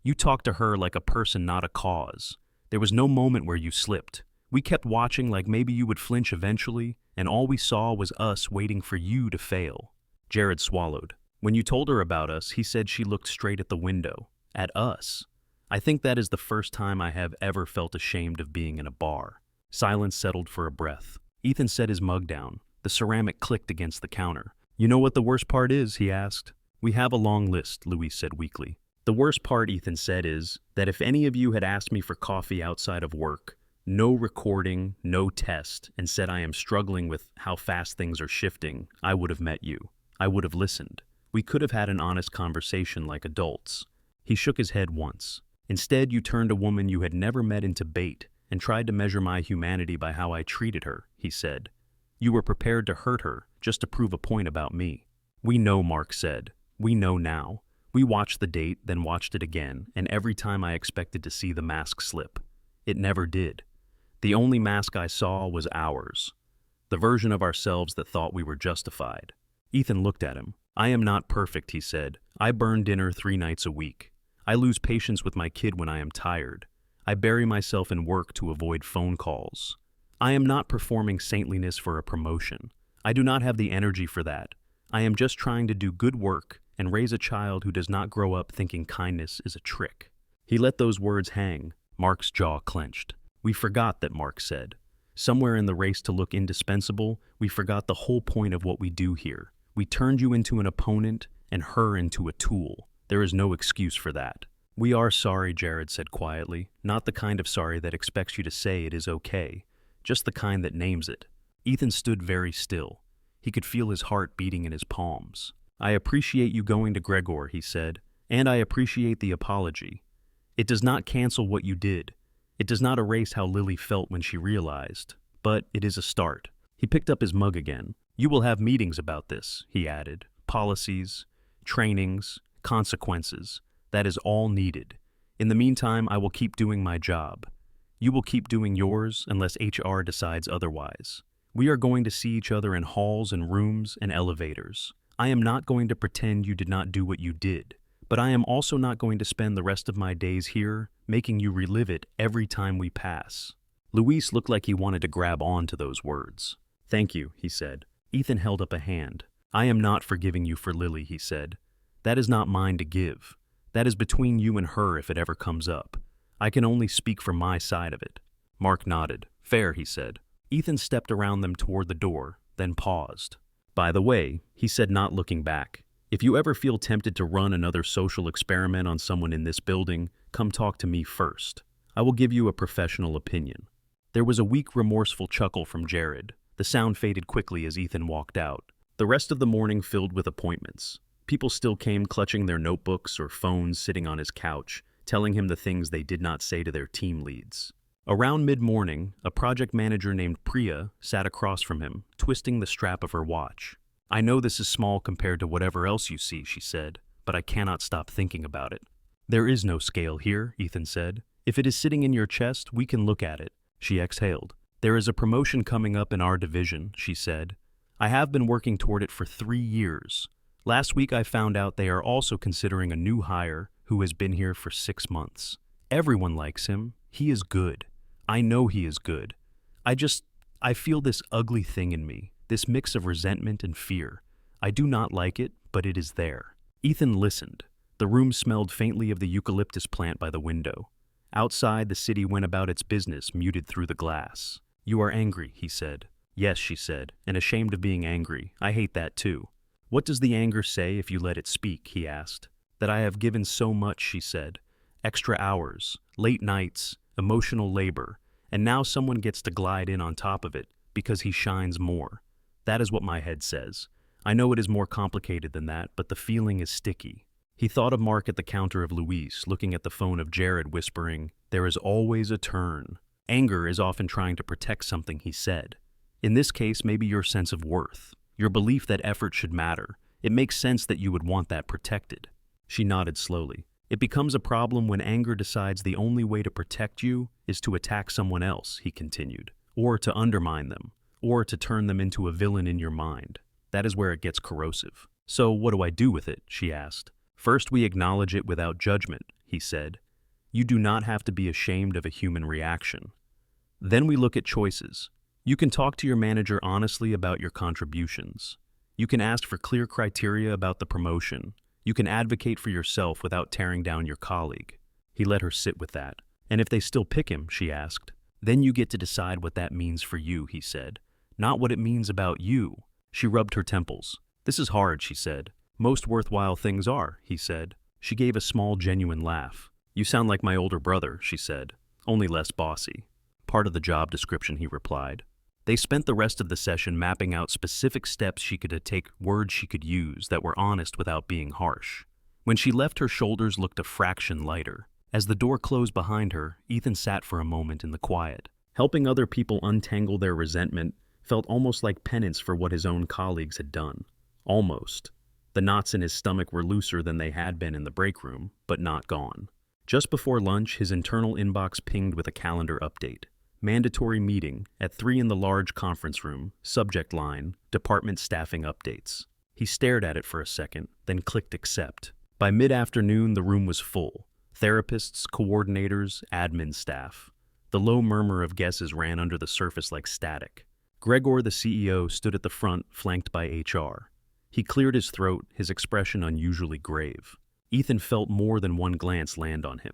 S1: You talked to her like a person, not a cause. There was no moment where you slipped. We kept watching like maybe you would flinch eventually, and all we saw was us waiting for you to fail." Jared swallowed. "When you told her about us, he said she looked straight at the window. At us. I think that is the first time I have ever felt ashamed of being in a bar." Silence settled for a breath. Ethan set his mug down. The ceramic clicked against the counter. "You know what the worst part is?" he asked. "We have a long list," Luis said weakly. "The worst part," Ethan said, "is that if any of you had asked me for coffee outside of work, no recording, no test, and said I am struggling with how fast things are shifting, I would have met you. I would have listened. We could have had an honest conversation like adults." He shook his head once. Instead, you turned a woman you had never met into bait and tried to measure my humanity by how I treated her, he said. You were prepared to hurt her just to prove a point about me. We know, Mark said. We know now. We watched the date, then watched it again, and every time I expected to see the mask slip. It never did. The only mask I saw was ours. The version of ourselves that thought we were justified. Ethan looked at him. I am not perfect, he said. I burn dinner 3 nights a week. I lose patience with my kid when I am tired. I bury myself in work to avoid phone calls. I am not performing saintliness for a promotion. I do not have the energy for that. I am just trying to do good work and raise a child who does not grow up thinking kindness is a trick. He let those words hang. Mark's jaw clenched. We forgot that, Mark said. Somewhere in the race to look indispensable, we forgot the whole point of what we do here. We turned you into an opponent and her into a tool. There is no excuse for that. We are sorry, Jared said quietly. Not the kind of sorry that expects you to say it is okay. Just the kind that names it. Ethan stood very still. He could feel his heart beating in his palms. I appreciate you going to Gregor, he said, and I appreciate the apology. It does not cancel what you did. It does not erase how Lily felt when she realized, but it is a start. He picked up his mug again. You will have meetings about this, he added. Policies, trainings, consequences. That is all needed. In the meantime, I will keep doing my job. You will keep doing yours unless HR decides otherwise. We are going to see each other in halls and rooms and elevators. I am not going to pretend you did not do what you did, but I am also not going to spend the rest of my days here making you relive it every time we pass. Luis looked like he wanted to grab on to those words. Thank you, he said. Ethan held up a hand. I am not forgiving you for Lily, he said. That is not mine to give. That is between you and her if it ever comes up. I can only speak for my side of it. Mark nodded. Fair, he said. Ethan stepped around them toward the door, then paused. By the way, he said, not looking back, if you ever feel tempted to run another social experiment on someone in this building, come talk to me first. I will give you a professional opinion. There was a weak, remorseful chuckle from Jared. The sound faded quickly as Ethan walked out. The rest of the morning filled with appointments. People still came clutching their notebooks or phones sitting on his couch, telling him the things they did not say to their team leads. Around mid-morning, a project manager named Priya sat across from him, twisting the strap of her watch. I know this is small compared to whatever else you see, she said, but I cannot stop thinking about it. There is no scale here, Ethan said. If it is sitting in your chest, we can look at it. She exhaled. There is a promotion coming up in our division, she said. I have been working toward it for 3 years. Last week I found out they are also considering a new hire who has been here for 6 months. Everyone likes him. He is good. I know he is good. I feel this ugly thing in me, this mix of resentment and fear. I do not like it, but it is there. Ethan listened. The room smelled faintly of the eucalyptus plant by the window. Outside, the city went about its business, muted through the glass. You are angry, he said. Yes, she said, and ashamed of being angry. I hate that too. What does the anger say if you let it speak, he asked. That I have given so much, she said. Extra hours, late nights, emotional labor, and now someone gets to glide in on top of it because he shines more. That is what my head says. I know it is more complicated than that, but the feeling is sticky. He thought of Mark at the counter of Luis, looking at the phone of Jared, whispering, there is always a turn. Anger is often trying to protect something he said. In this case, maybe your sense of worth, your belief that effort should matter. It makes sense that you would want that protected. She nodded slowly. It becomes a problem when anger decides the only way to protect you is to attack someone else, he continued, or to undermine them, or to turn them into a villain in your mind. That is where it gets corrosive. So what do I do with it? She asked. First, we acknowledge it without judgment, he said. You do not have to be ashamed of a human reaction. Then we look at choices. You can talk to your manager honestly about your contributions. You can ask for clear criteria about the promotion. You can advocate for yourself without tearing down your colleague. He let her sit with that. And if they still pick him, she asked, then you get to decide what that means for you, he said. Not what it means about you. She rubbed her temples. This is hard, she said. Most worthwhile things are, he said. She gave a small, genuine laugh. You sound like my older brother, she said, only less bossy. Part of the job description, he replied. They spent the rest of the session mapping out specific steps she could take, words she could use that were honest without being harsh. When she left, her shoulders looked a fraction lighter. As the door closed behind her, Ethan sat for a moment in the quiet. Helping other people untangle their resentment felt almost like penance for what his own colleagues had done. Almost. The knots in his stomach were looser than they had been in the break room, but not gone. Just before lunch, his internal inbox pinged with a calendar update. Mandatory meeting at 3 in the large conference room, subject line, department staffing updates. He stared at it for a second, then clicked accept. By mid-afternoon, the room was full. Therapists, coordinators, admin staff. The low murmur of guesses ran under the surface like static. Gregor, the CEO, stood at the front, flanked by HR. He cleared his throat, his expression unusually grave. Ethan felt more than one glance land on him.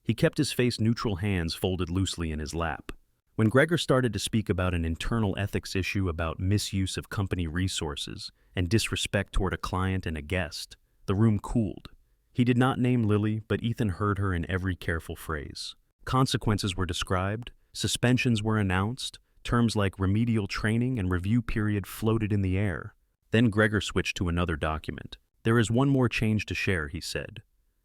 S1: He kept his face neutral, hands folded loosely in his lap. When Gregor started to speak about an internal ethics issue about misuse of company resources and disrespect toward a client and a guest, the room cooled. He did not name Lily, but Ethan heard her in every careful phrase. Consequences were described, suspensions were announced, terms like remedial training and review period floated in the air. Then Gregor switched to another document. "There is one more change to share," he said.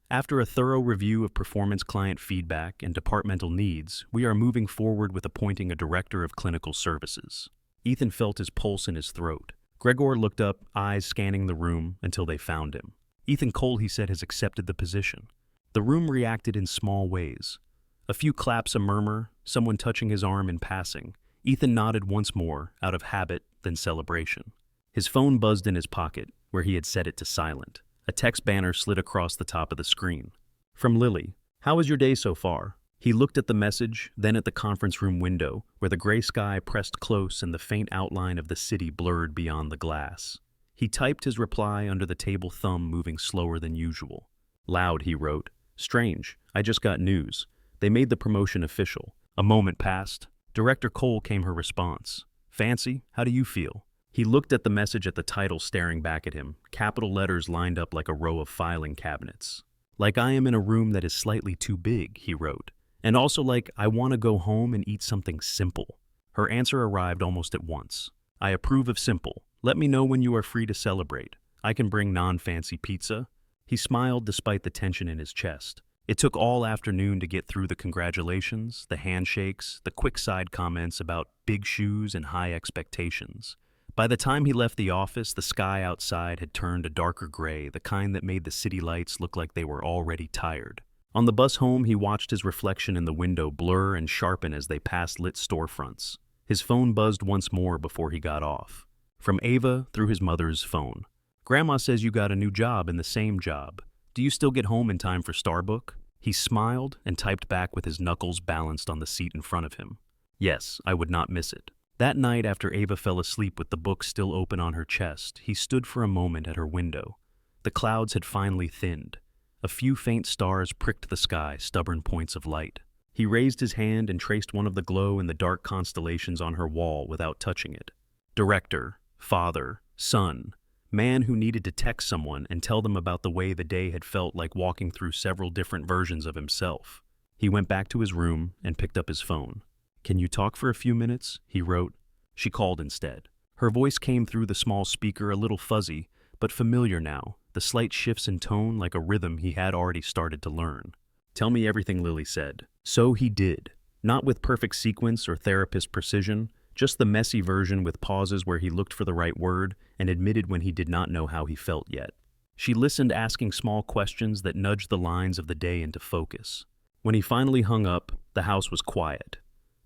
S1: "After a thorough review of performance client feedback and departmental needs, we are moving forward with appointing a director of clinical services." Ethan felt his pulse in his throat. Gregor looked up, eyes scanning the room until they found him. "Ethan Cole," he said, "has accepted the position." The room reacted in small ways. A few claps, a murmur, someone touching his arm in passing. Ethan nodded once more, out of habit, then celebration. His phone buzzed in his pocket, where he had set it to silent. A text banner slid across the top of the screen. From Lily. "How was your day so far?" He looked at the message, then at the conference room window, where the gray sky pressed close and the faint outline of the city blurred beyond the glass. He typed his reply under the table thumb, moving slower than usual. Loud, he wrote. "Strange. I just got news. They made the promotion official." A moment passed. Director Cole came her response. "Fancy, how do you feel?" He looked at the message at the title staring back at him, capital letters lined up like a row of filing cabinets. "Like I am in a room that is slightly too big," he wrote. "And also like I want to go home and eat something simple." Her answer arrived almost at once. "I approve of simple. Let me know when you are free to celebrate. I can bring non-fancy pizza." He smiled despite the tension in his chest. It took all afternoon to get through the congratulations, the handshakes, the quick side comments about big shoes and high expectations. By the time he left the office, the sky outside had turned a darker gray, the kind that made the city lights look like they were already tired. On the bus home, he watched his reflection in the window blur and sharpen as they passed lit storefronts. His phone buzzed once more before he got off. From Ava through his mother's phone. "Grandma says you got a new job in the same job. Do you still get home in time for Starbucks?" He smiled and typed back with his knuckles balanced on the seat in front of him. "Yes, I would not miss it." That night, after Ava fell asleep with the book still open on her chest, he stood for a moment at her window. The clouds had finally thinned. A few faint stars pricked the sky, stubborn points of light. He raised his hand and traced one of the glow in the dark constellations on her wall without touching it. Director, father, son, man who needed to text someone and tell them about the way the day had felt like walking through several different versions of himself. He went back to his room and picked up his phone. "Can you talk for a few minutes?" he wrote. She called instead. Her voice came through the small speaker, a little fuzzy, but familiar now, the slight shifts in tone like a rhythm he had already started to learn. "Tell me everything," Lily said. So he did. Not with perfect sequence or therapist precision, just the messy version with pauses where he looked for the right word and admitted when he did not know how he felt yet. She listened, asking small questions that nudged the lines of the day into focus. When he finally hung up, the house was quiet.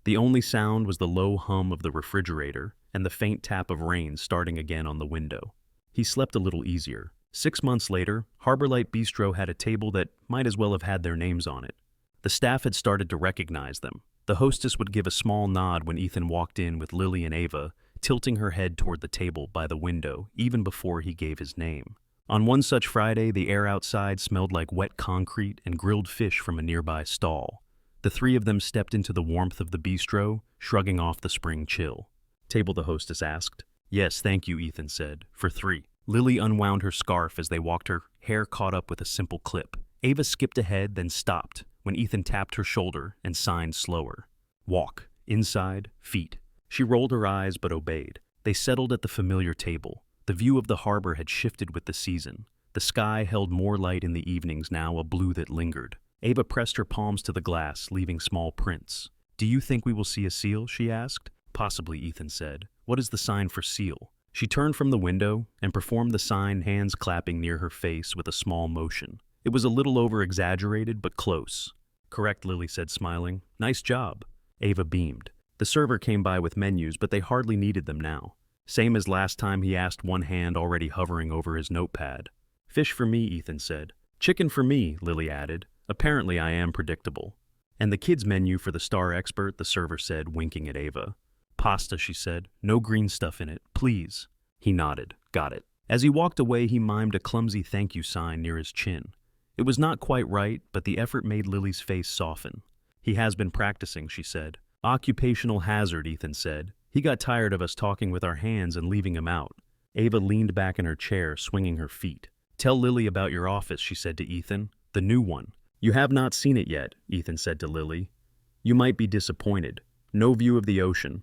S1: The only sound was the low hum of the refrigerator and the faint tap of rain starting again on the window. He slept a little easier. 6 months later, Harborlight Bistro had a table that might as well have had their names on it. The staff had started to recognize them. The hostess would give a small nod when Ethan walked in with Lily and Ava, tilting her head toward the table by the window even before he gave his name. On one such Friday, the air outside smelled like wet concrete and grilled fish from a nearby stall. The three of them stepped into the warmth of the bistro, shrugging off the spring chill. "Table?" the hostess asked. "Yes, thank you," Ethan said. "For 3. Lily unwound her scarf as they walked, her hair caught up with a simple clip. Ava skipped ahead, then stopped when Ethan tapped her shoulder and signed slower. "Walk. Inside. Feet." She rolled her eyes but obeyed. They settled at the familiar table. The view of the harbor had shifted with the season. The sky held more light in the evenings now, a blue that lingered. Ava pressed her palms to the glass, leaving small prints. Do you think we will see a seal? She asked. Possibly, Ethan said. What is the sign for seal? She turned from the window and performed the sign, hands clapping near her face with a small motion. It was a little over-exaggerated, but close. Correct, Lily said, smiling. Nice job. Ava beamed. The server came by with menus, but they hardly needed them now. Same as last time, he asked, one hand already hovering over his notepad. Fish for me, Ethan said. Chicken for me, Lily added. Apparently I am predictable. And the kids' menu for the star expert, the server said, winking at Ava. Pasta, she said. No green stuff in it, please. He nodded. Got it. As he walked away, he mimed a clumsy thank you sign near his chin. It was not quite right, but the effort made Lily's face soften. He has been practicing, she said. Occupational hazard, Ethan said. He got tired of us talking with our hands and leaving him out. Ava leaned back in her chair, swinging her feet. Tell Lily about your office, she said to Ethan. The new one. You have not seen it yet, Ethan said to Lily. You might be disappointed. No view of the ocean.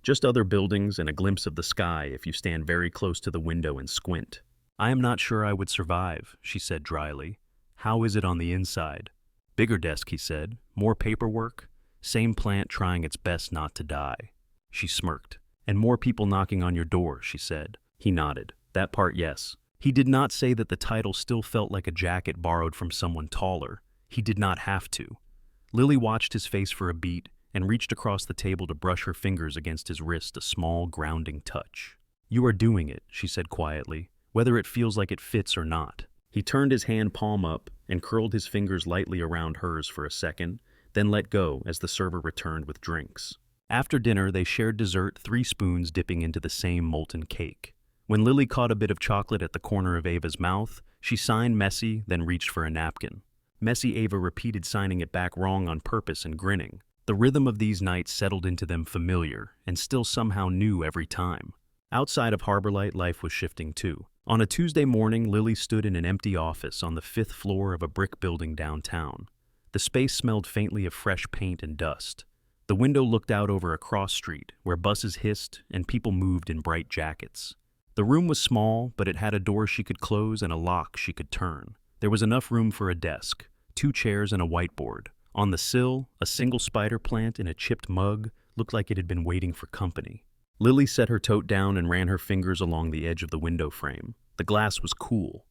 S1: Just other buildings and a glimpse of the sky if you stand very close to the window and squint. I am not sure I would survive, she said dryly. How is it on the inside? Bigger desk, he said. More paperwork. Same plant trying its best not to die. She smirked. And more people knocking on your door, she said. He nodded. That part, yes. He did not say that the title still felt like a jacket borrowed from someone taller. He did not have to. Lily watched his face for a beat and reached across the table to brush her fingers against his wrist, a small, grounding touch. You are doing it, she said quietly, whether it feels like it fits or not. He turned his hand palm up and curled his fingers lightly around hers for a second, then let go as the server returned with drinks. After dinner, they shared dessert, 3 spoons dipping into the same molten cake. When Lily caught a bit of chocolate at the corner of Ava's mouth, she signed messy, then reached for a napkin. Messy Ava repeated signing it back wrong on purpose and grinning. The rhythm of these nights settled into them familiar, and still somehow new every time. Outside of Harborlight, life was shifting too. On a Tuesday morning, Lily stood in an empty office on the 5th floor of a brick building downtown. The space smelled faintly of fresh paint and dust. The window looked out over a cross street, where buses hissed and people moved in bright jackets. The room was small, but it had a door she could close and a lock she could turn. There was enough room for a desk, 2 chairs and a whiteboard. On the sill, a single spider plant in a chipped mug looked like it had been waiting for company. Lily set her tote down and ran her fingers along the edge of the window frame. The glass was cool.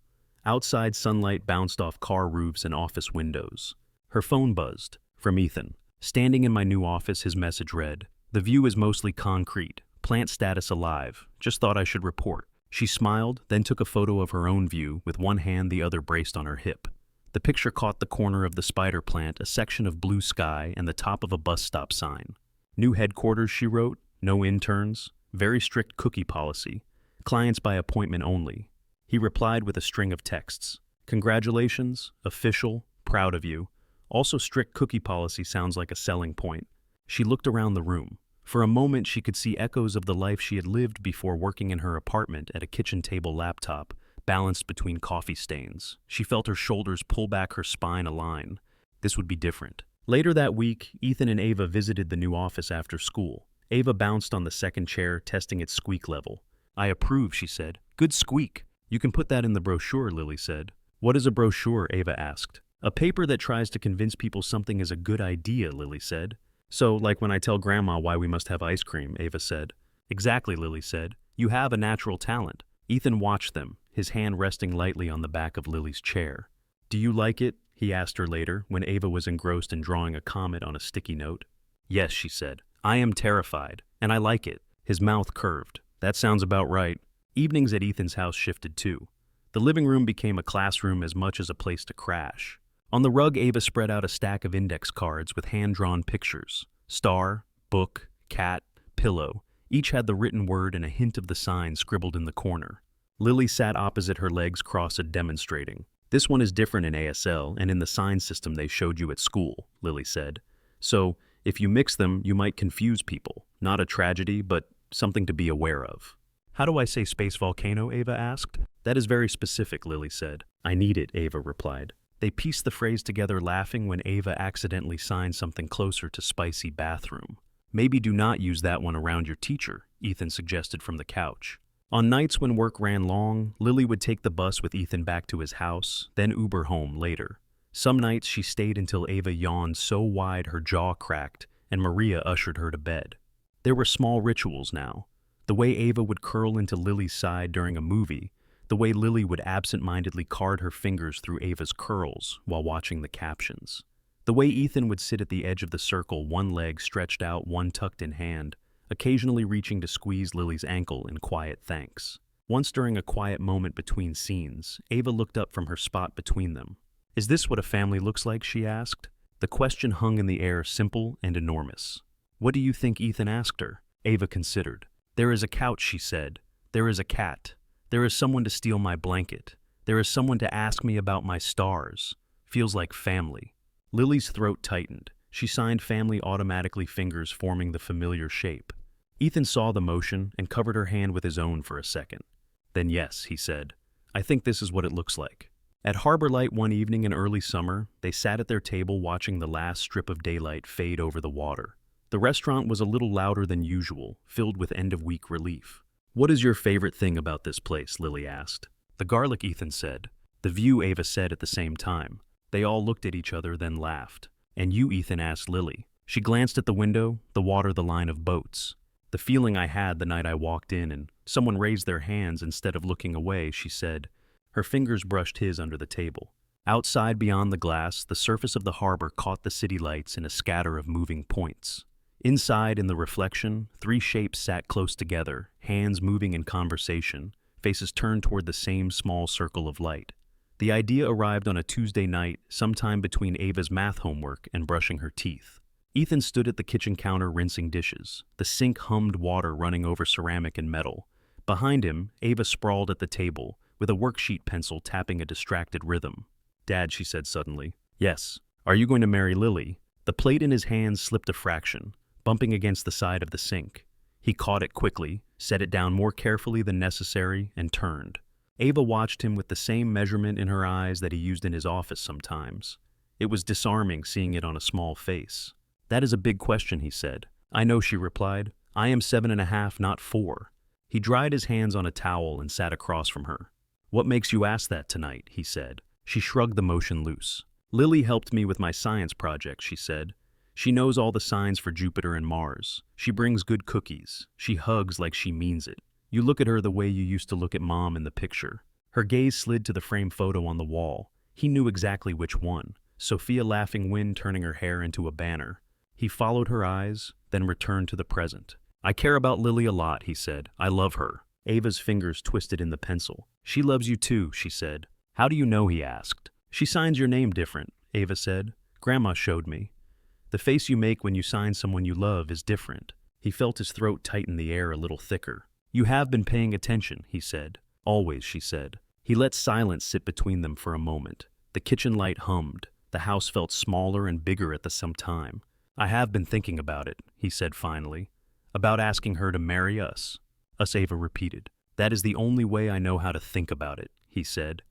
S1: Outside, sunlight bounced off car roofs and office windows. Her phone buzzed. From Ethan. Standing in my new office, his message read, The view is mostly concrete. Plant status alive. Just thought I should report. She smiled, then took a photo of her own view, with one hand the other braced on her hip. The picture caught the corner of the spider plant, a section of blue sky, and the top of a bus stop sign. New headquarters, she wrote. No interns. Very strict cookie policy. Clients by appointment only. He replied with a string of texts. Congratulations. Official. Proud of you. Also, strict cookie policy sounds like a selling point. She looked around the room. For a moment, she could see echoes of the life she had lived before working in her apartment at a kitchen table laptop, balanced between coffee stains. She felt her shoulders pull back, her spine align. This would be different. Later that week, Ethan and Ava visited the new office after school. Ava bounced on the second chair, testing its squeak level. I approve, she said. Good squeak. You can put that in the brochure, Lily said. What is a brochure? Ava asked. A paper that tries to convince people something is a good idea, Lily said. So, like when I tell Grandma why we must have ice cream, Ava said. Exactly, Lily said. You have a natural talent. Ethan watched them, his hand resting lightly on the back of Lily's chair. Do you like it? He asked her later, when Ava was engrossed in drawing a comet on a sticky note. Yes, she said. I am terrified, and I like it. His mouth curved. That sounds about right. Evenings at Ethan's house shifted too. The living room became a classroom as much as a place to crash. On the rug, Ava spread out a stack of index cards with hand-drawn pictures. Star, book, cat, pillow. Each had the written word and a hint of the sign scribbled in the corner. Lily sat opposite her, legs crossed, demonstrating. This one is different in ASL and in the sign system they showed you at school, Lily said. So, if you mix them, you might confuse people. Not a tragedy, but something to be aware of. How do I say space volcano? Ava asked. That is very specific, Lily said. I need it, Ava replied. They pieced the phrase together, laughing when Ava accidentally signed something closer to spicy bathroom. Maybe do not use that one around your teacher, Ethan suggested from the couch. On nights when work ran long, Lily would take the bus with Ethan back to his house, then Uber home later. Some nights she stayed until Ava yawned so wide her jaw cracked and Maria ushered her to bed. There were small rituals now. The way Ava would curl into Lily's side during a movie, the way Lily would absent-mindedly card her fingers through Ava's curls while watching the captions. The way Ethan would sit at the edge of the circle, one leg stretched out, one tucked in hand, occasionally reaching to squeeze Lily's ankle in quiet thanks. Once during a quiet moment between scenes, Ava looked up from her spot between them. "Is this what a family looks like?" she asked. The question hung in the air, simple and enormous. "What do you think Ethan asked her?" Ava considered. "There is a couch," she said. "There is a cat. There is someone to steal my blanket. There is someone to ask me about my stars. Feels like family." Lily's throat tightened. She signed family automatically, fingers forming the familiar shape. Ethan saw the motion and covered her hand with his own for a second. "Then yes," he said. "I think this is what it looks like." At Harbor Light one evening in early summer, they sat at their table watching the last strip of daylight fade over the water. The restaurant was a little louder than usual, filled with end-of-week relief. "What is your favorite thing about this place?" Lily asked. "The garlic," Ethan said. "The view," Ava said at the same time. They all looked at each other, then laughed. "And you?" Ethan asked Lily. She glanced at the window, the water, the line of boats. "The feeling I had the night I walked in and someone raised their hands instead of looking away," she said. Her fingers brushed his under the table. Outside, beyond the glass, the surface of the harbor caught the city lights in a scatter of moving points. Inside, in the reflection, three shapes sat close together, hands moving in conversation, faces turned toward the same small circle of light. The idea arrived on a Tuesday night, sometime between Ava's math homework and brushing her teeth. Ethan stood at the kitchen counter rinsing dishes. The sink hummed, water running over ceramic and metal. Behind him, Ava sprawled at the table, with a worksheet pencil tapping a distracted rhythm. "Dad," she said suddenly. "Yes." "Are you going to marry Lily?" The plate in his hands slipped a fraction, bumping against the side of the sink. He caught it quickly, set it down more carefully than necessary, and turned. Ava watched him with the same measurement in her eyes that he used in his office sometimes. It was disarming seeing it on a small face. "That is a big question," he said. "I know," she replied. "I am 7.5, not 4. He dried his hands on a towel and sat across from her. "What makes you ask that tonight?" he said. She shrugged the motion loose. "Lily helped me with my science project," she said. "She knows all the signs for Jupiter and Mars. She brings good cookies. She hugs like she means it. You look at her the way you used to look at Mom in the picture." Her gaze slid to the framed photo on the wall. He knew exactly which one. Sophia Laughing Wind turning her hair into a banner. He followed her eyes, then returned to the present. "I care about Lily a lot," he said. "I love her." Ava's fingers twisted in the pencil. "She loves you too," she said. "How do you know?" he asked. "She signs your name different," Ava said. "Grandma showed me. The face you make when you sign someone you love is different." He felt his throat tighten, the air a little thicker. "You have been paying attention," he said. "Always," she said. He let silence sit between them for a moment. The kitchen light hummed. The house felt smaller and bigger at the same time. "I have been thinking about it," he said finally. "About asking her to marry us." "Us," Ava repeated. "That is the only way I know how to think about it," he said.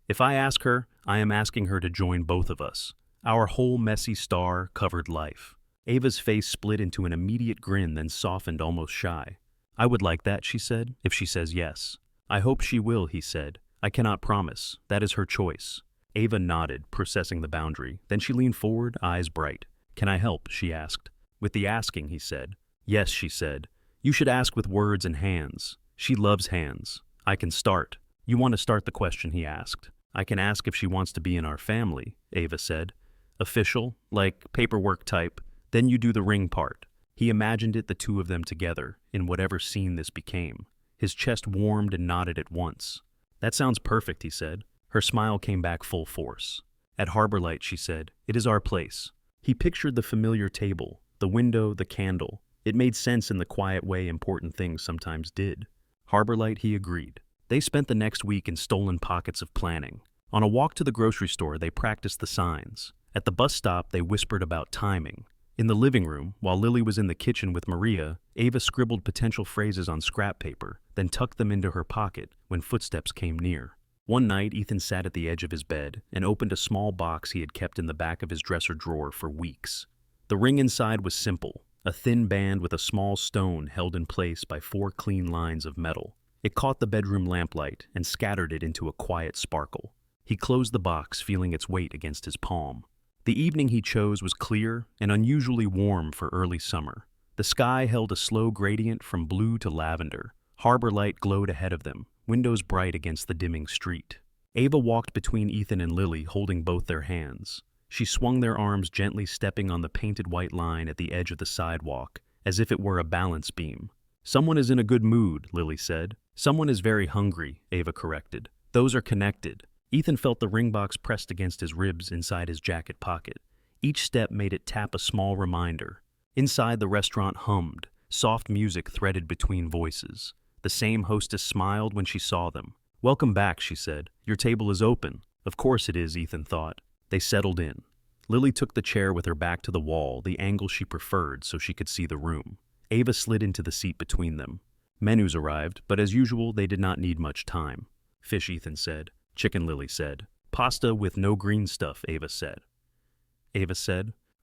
S1: "If I ask her, I am asking her to join both of us. Our whole messy star-covered life." Ava's face split into an immediate grin, then softened, almost shy. "I would like that," she said, "if she says yes." "I hope she will," he said. "I cannot promise. That is her choice." Ava nodded, processing the boundary. Then she leaned forward, eyes bright. "Can I help?" she asked. "With the asking," he said. "Yes," she said. "You should ask with words and hands. She loves hands. I can start." "You want to start the question?" he asked. "I can ask if she wants to be in our family," Ava said. "Official, like paperwork type. Then you do the ring part." He imagined it, the two of them together, in whatever scene this became. His chest warmed and nodded at once. "That sounds perfect," he said. Her smile came back full force. "At Harbor Light," she said. "It is our place." He pictured the familiar table, the window, the candle. It made sense in the quiet way important things sometimes did. Harbor Light, he agreed. They spent the next week in stolen pockets of planning. On a walk to the grocery store, they practiced the signs. At the bus stop, they whispered about timing. In the living room, while Lily was in the kitchen with Maria, Ava scribbled potential phrases on scrap paper, then tucked them into her pocket when footsteps came near. One night, Ethan sat at the edge of his bed and opened a small box he had kept in the back of his dresser drawer for weeks. The ring inside was simple, a thin band with a small stone held in place by 4 clean lines of metal. It caught the bedroom lamplight and scattered it into a quiet sparkle. He closed the box, feeling its weight against his palm. The evening he chose was clear and unusually warm for early summer. The sky held a slow gradient from blue to lavender. Harbor light glowed ahead of them, windows bright against the dimming street. Ava walked between Ethan and Lily, holding both their hands. She swung their arms, gently stepping on the painted white line at the edge of the sidewalk, as if it were a balance beam. "Someone is in a good mood," Lily said. "Someone is very hungry," Ava corrected. "Those are connected." Ethan felt the ring box pressed against his ribs inside his jacket pocket. Each step made it tap a small reminder. Inside, the restaurant hummed, soft music threaded between voices. The same hostess smiled when she saw them. "Welcome back," she said. "Your table is open." "Of course it is," Ethan thought. They settled in. Lily took the chair with her back to the wall, the angle she preferred so she could see the room. Ava slid into the seat between them. Menus arrived, but as usual, they did not need much time. "Fish," Ethan said. "Chicken," Lily said. "Pasta with no green stuff," Ava said.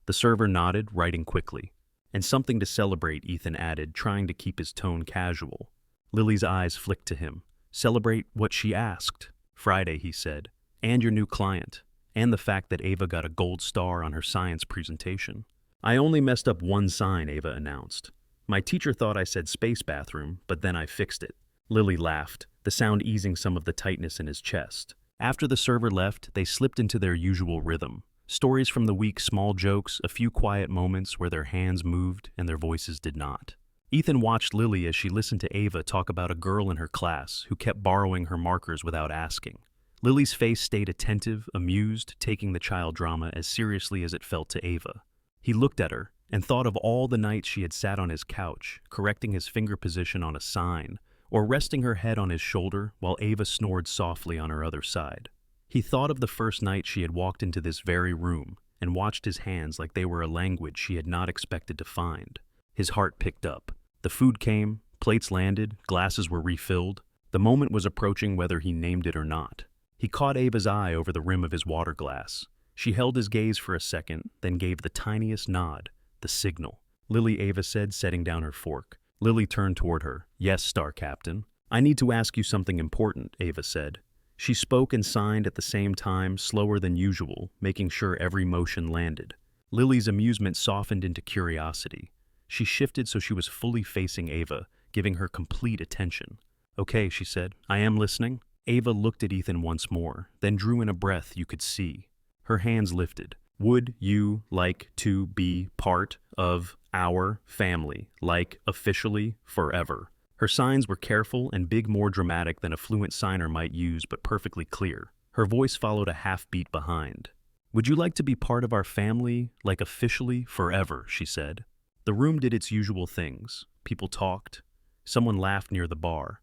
S1: The server nodded, writing quickly. "And something to celebrate," Ethan added, trying to keep his tone casual. Lily's eyes flicked to him. "Celebrate what she asked." "Friday," he said. "And your new client. And the fact that Ava got a gold star on her science presentation." "I only messed up one sign," Ava announced. "My teacher thought I said space bathroom, but then I fixed it." Lily laughed, the sound easing some of the tightness in his chest. After the server left, they slipped into their usual rhythm. Stories from the week, small jokes, a few quiet moments where their hands moved and their voices did not. Ethan watched Lily as she listened to Ava talk about a girl in her class who kept borrowing her markers without asking. Lily's face stayed attentive, amused, taking the child drama as seriously as it felt to Ava. He looked at her and thought of all the nights she had sat on his couch, correcting his finger position on a sign, or resting her head on his shoulder while Ava snored softly on her other side. He thought of the first night she had walked into this very room and watched his hands like they were a language she had not expected to find. His heart picked up. The food came, plates landed, glasses were refilled. The moment was approaching whether he named it or not. He caught Ava's eye over the rim of his water glass. She held his gaze for a second, then gave the tiniest nod, the signal. "Lily," Ava said, setting down her fork. Lily turned toward her. "Yes, Star Captain." "I need to ask you something important," Ava said. She spoke and signed at the same time, slower than usual, making sure every motion landed. Lily's amusement softened into curiosity. She shifted so she was fully facing Ava, giving her complete attention. "Okay," she said. "I am listening." Ava looked at Ethan once more, then drew in a breath you could see. Her hands lifted. "Would you like to be part of our family, like officially forever?" Her signs were careful and big, more dramatic than a fluent signer might use, but perfectly clear. Her voice followed a half beat behind. "Would you like to be part of our family, like officially forever?" she said. The room did its usual things. People talked. Someone laughed near the bar.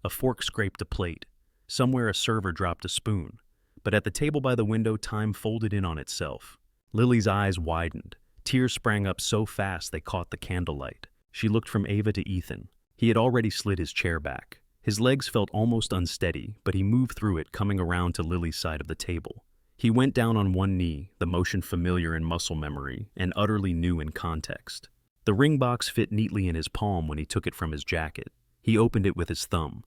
S1: A fork scraped a plate. Somewhere a server dropped a spoon. But at the table by the window, time folded in on itself. Lily's eyes widened. Tears sprang up so fast they caught the candlelight. She looked from Ava to Ethan. He had already slid his chair back. His legs felt almost unsteady, but he moved through it, coming around to Lily's side of the table. He went down on one knee, the motion familiar in muscle memory and utterly new in context. The ring box fit neatly in his palm when he took it from his jacket. He opened it with his thumb.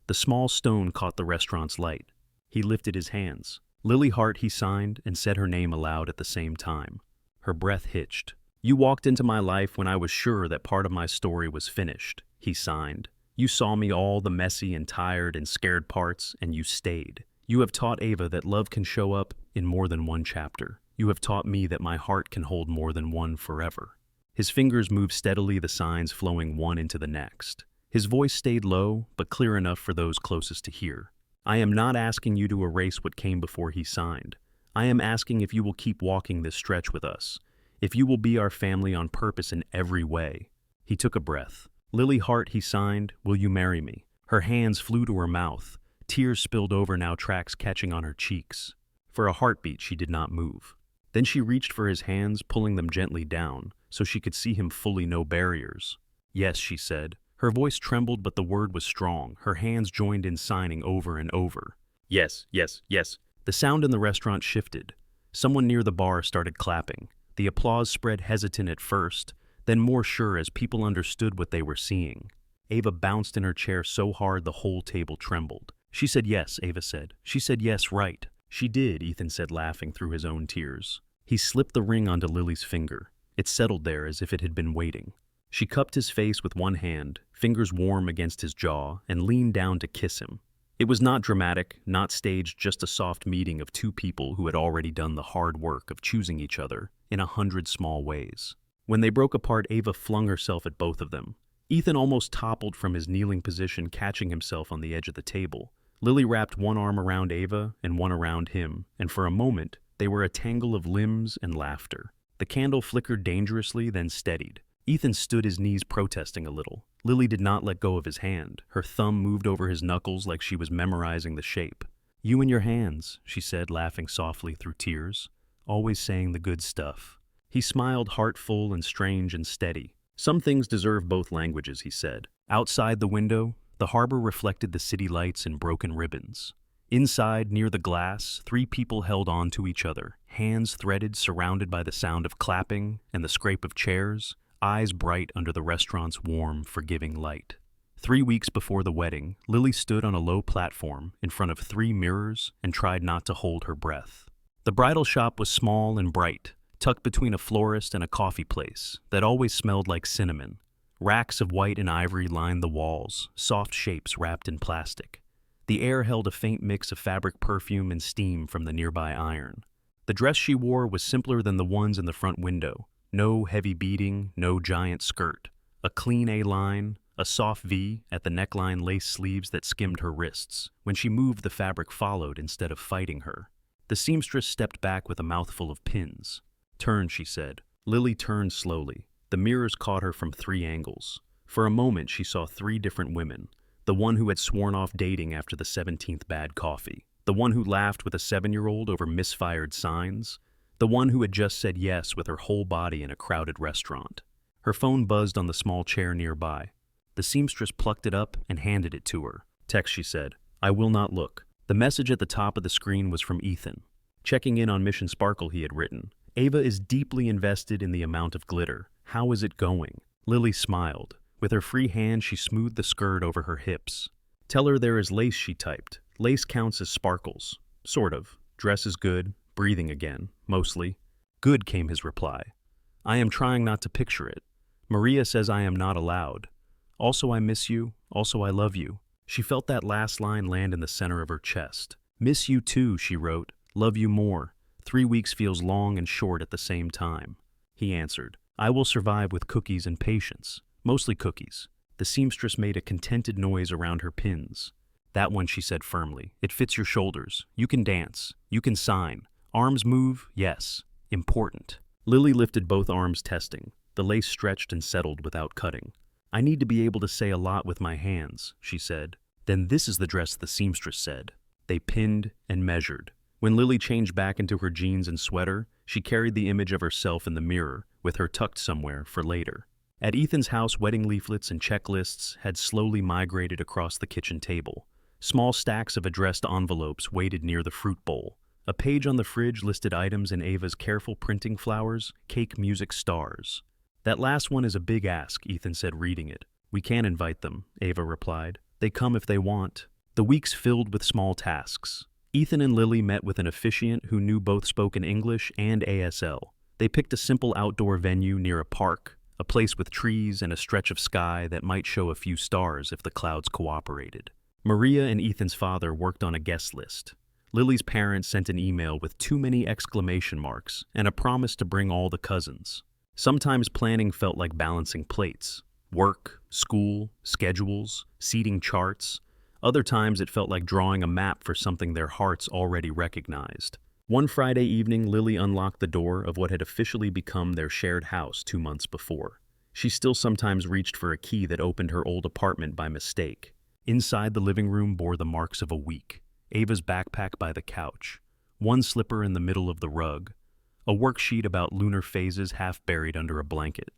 S1: The small stone caught the restaurant's light. He lifted his hands. "Lily Hart," he signed, and said her name aloud at the same time. Her breath hitched. "You walked into my life when I was sure that part of my story was finished," he signed. "You saw me all the messy and tired and scared parts, and you stayed. You have taught Ava that love can show up in more than one chapter. You have taught me that my heart can hold more than one forever." His fingers moved steadily, the signs flowing one into the next. His voice stayed low, but clear enough for those closest to hear. "I am not asking you to erase what came before he signed. I am asking if you will keep walking this stretch with us, if you will be our family on purpose in every way." He took a breath. "Lily Hart," he signed, "will you marry me?" Her hands flew to her mouth. Tears spilled over, now tracks catching on her cheeks. For a heartbeat, she did not move. Then she reached for his hands, pulling them gently down, so she could see him fully, no barriers. "Yes," she said. Her voice trembled, but the word was strong. Her hands joined in, signing over and over. "Yes, yes, yes." The sound in the restaurant shifted. Someone near the bar started clapping. The applause spread, hesitant at first, then more sure as people understood what they were seeing. Ava bounced in her chair so hard the whole table trembled. "She said yes," Ava said. "She said yes, right." She did, Ethan said, laughing through his own tears. He slipped the ring onto Lily's finger. It settled there as if it had been waiting. She cupped his face with one hand, fingers warm against his jaw, and leaned down to kiss him. It was not dramatic, not staged, just a soft meeting of two people who had already done the hard work of choosing each other in 100 small ways. When they broke apart, Ava flung herself at both of them. Ethan almost toppled from his kneeling position, catching himself on the edge of the table. Lily wrapped one arm around Ava and one around him, and for a moment, they were a tangle of limbs and laughter. The candle flickered dangerously, then steadied. Ethan stood his knees, protesting a little. Lily did not let go of his hand. Her thumb moved over his knuckles like she was memorizing the shape. "You and your hands," she said, laughing softly through tears. "Always saying the good stuff." He smiled, heartful and strange and steady. "Some things deserve both languages," he said. Outside the window, the harbor reflected the city lights in broken ribbons. Inside, near the glass, 3 people held on to each other, hands threaded, surrounded by the sound of clapping and the scrape of chairs, eyes bright under the restaurant's warm, forgiving light. 3 weeks before the wedding, Lily stood on a low platform in front of 3 mirrors and tried not to hold her breath. The bridal shop was small and bright, tucked between a florist and a coffee place that always smelled like cinnamon. Racks of white and ivory lined the walls, soft shapes wrapped in plastic. The air held a faint mix of fabric perfume and steam from the nearby iron. The dress she wore was simpler than the ones in the front window. No heavy beading, no giant skirt. A clean A-line, a soft V at the neckline, lace sleeves that skimmed her wrists. When she moved, the fabric followed instead of fighting her. The seamstress stepped back with a mouthful of pins. "Turn," she said. Lily turned slowly. The mirrors caught her from 3 angles. For a moment, she saw 3 different women. The one who had sworn off dating after the 17th bad coffee. The one who laughed with a 7-year-old over misfired signs. The one who had just said yes with her whole body in a crowded restaurant. Her phone buzzed on the small chair nearby. The seamstress plucked it up and handed it to her. "Text," she said. "I will not look." The message at the top of the screen was from Ethan. Checking in on Mission Sparkle, he had written, "Ava is deeply invested in the amount of glitter. How is it going?" Lily smiled. With her free hand, she smoothed the skirt over her hips. "Tell her there is lace," she typed. "Lace counts as sparkles. Sort of. Dress is good. Breathing again. Mostly." "Good," came his reply. "I am trying not to picture it. Maria says I am not allowed. Also, I miss you. Also, I love you." She felt that last line land in the center of her chest. "Miss you too," she wrote. "Love you more. 3 weeks feels long and short at the same time." He answered, "I will survive with cookies and patience. Mostly cookies." The seamstress made a contented noise around her pins. "That one," she said firmly. "It fits your shoulders. You can dance. You can sign. Arms move, yes. Important." Lily lifted both arms, testing. The lace stretched and settled without cutting. "I need to be able to say a lot with my hands," she said. "Then this is the dress," the seamstress said. They pinned and measured. When Lily changed back into her jeans and sweater, she carried the image of herself in the mirror, with her tucked somewhere for later. At Ethan's house, wedding leaflets and checklists had slowly migrated across the kitchen table. Small stacks of addressed envelopes waited near the fruit bowl. A page on the fridge listed items in Ava's careful printing flowers, cake music stars. "That last one is a big ask," Ethan said, reading it. "We can invite them," Ava replied. "They come if they want." The weeks filled with small tasks. Ethan and Lily met with an officiant who knew both spoken English and ASL. They picked a simple outdoor venue near a park, a place with trees and a stretch of sky that might show a few stars if the clouds cooperated. Maria and Ethan's father worked on a guest list. Lily's parents sent an email with too many exclamation marks and a promise to bring all the cousins. Sometimes planning felt like balancing plates. Work, school, schedules, seating charts. Other times it felt like drawing a map for something their hearts already recognized. One Friday evening, Lily unlocked the door of what had officially become their shared house 2 months before. She still sometimes reached for a key that opened her old apartment by mistake. Inside, the living room bore the marks of a week. Ava's backpack by the couch, one slipper in the middle of the rug, a worksheet about lunar phases half buried under a blanket.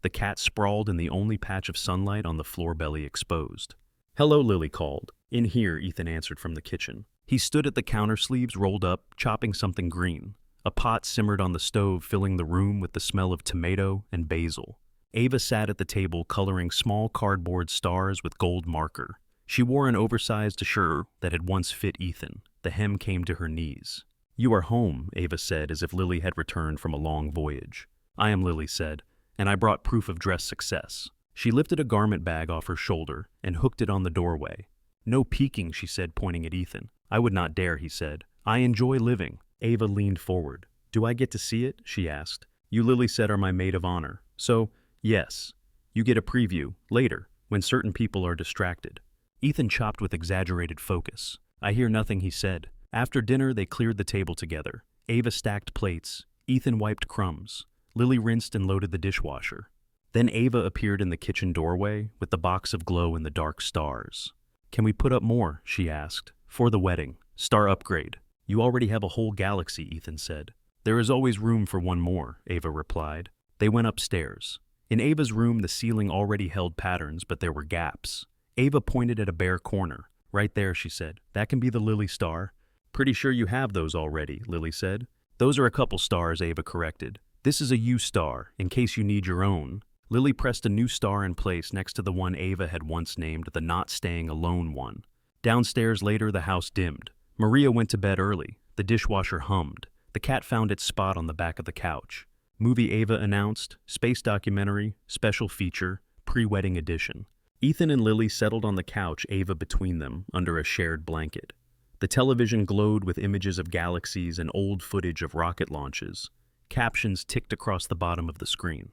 S1: The cat sprawled in the only patch of sunlight on the floor, belly exposed. "Hello," Lily called. "In here," Ethan answered from the kitchen. He stood at the counter, sleeves rolled up, chopping something green. A pot simmered on the stove, filling the room with the smell of tomato and basil. Ava sat at the table, coloring small cardboard stars with gold marker. She wore an oversized shirt that had once fit Ethan. The hem came to her knees. "You are home," Ava said, as if Lily had returned from a long voyage. "I am," Lily said, "and I brought proof of dress success." She lifted a garment bag off her shoulder and hooked it on the doorway. "No peeking," she said, pointing at Ethan. "I would not dare," he said. "I enjoy living." Ava leaned forward. "Do I get to see it?" she asked. "You," Lily said, "are my maid of honor. So, yes. You get a preview, later, when certain people are distracted." Ethan chopped with exaggerated focus. "I hear nothing," he said. After dinner, they cleared the table together. Ava stacked plates. Ethan wiped crumbs. Lily rinsed and loaded the dishwasher. Then Ava appeared in the kitchen doorway with the box of glow-in-the-dark stars. "Can we put up more?" she asked. "For the wedding. Star upgrade." "You already have a whole galaxy," Ethan said. "There is always room for one more," Ava replied. They went upstairs. In Ava's room, the ceiling already held patterns, but there were gaps. Ava pointed at a bare corner. "Right there," she said. "That can be the Lily star." "Pretty sure you have those already," Lily said. "Those are a couple stars," Ava corrected. "This is a U star, in case you need your own." Lily pressed a new star in place next to the one Ava had once named the not staying alone one. Downstairs later, the house dimmed. Maria went to bed early. The dishwasher hummed. The cat found its spot on the back of the couch. Movie, Ava announced. Space documentary, special feature, pre-wedding edition. Ethan and Lily settled on the couch, Ava between them, under a shared blanket. The television glowed with images of galaxies and old footage of rocket launches. Captions ticked across the bottom of the screen.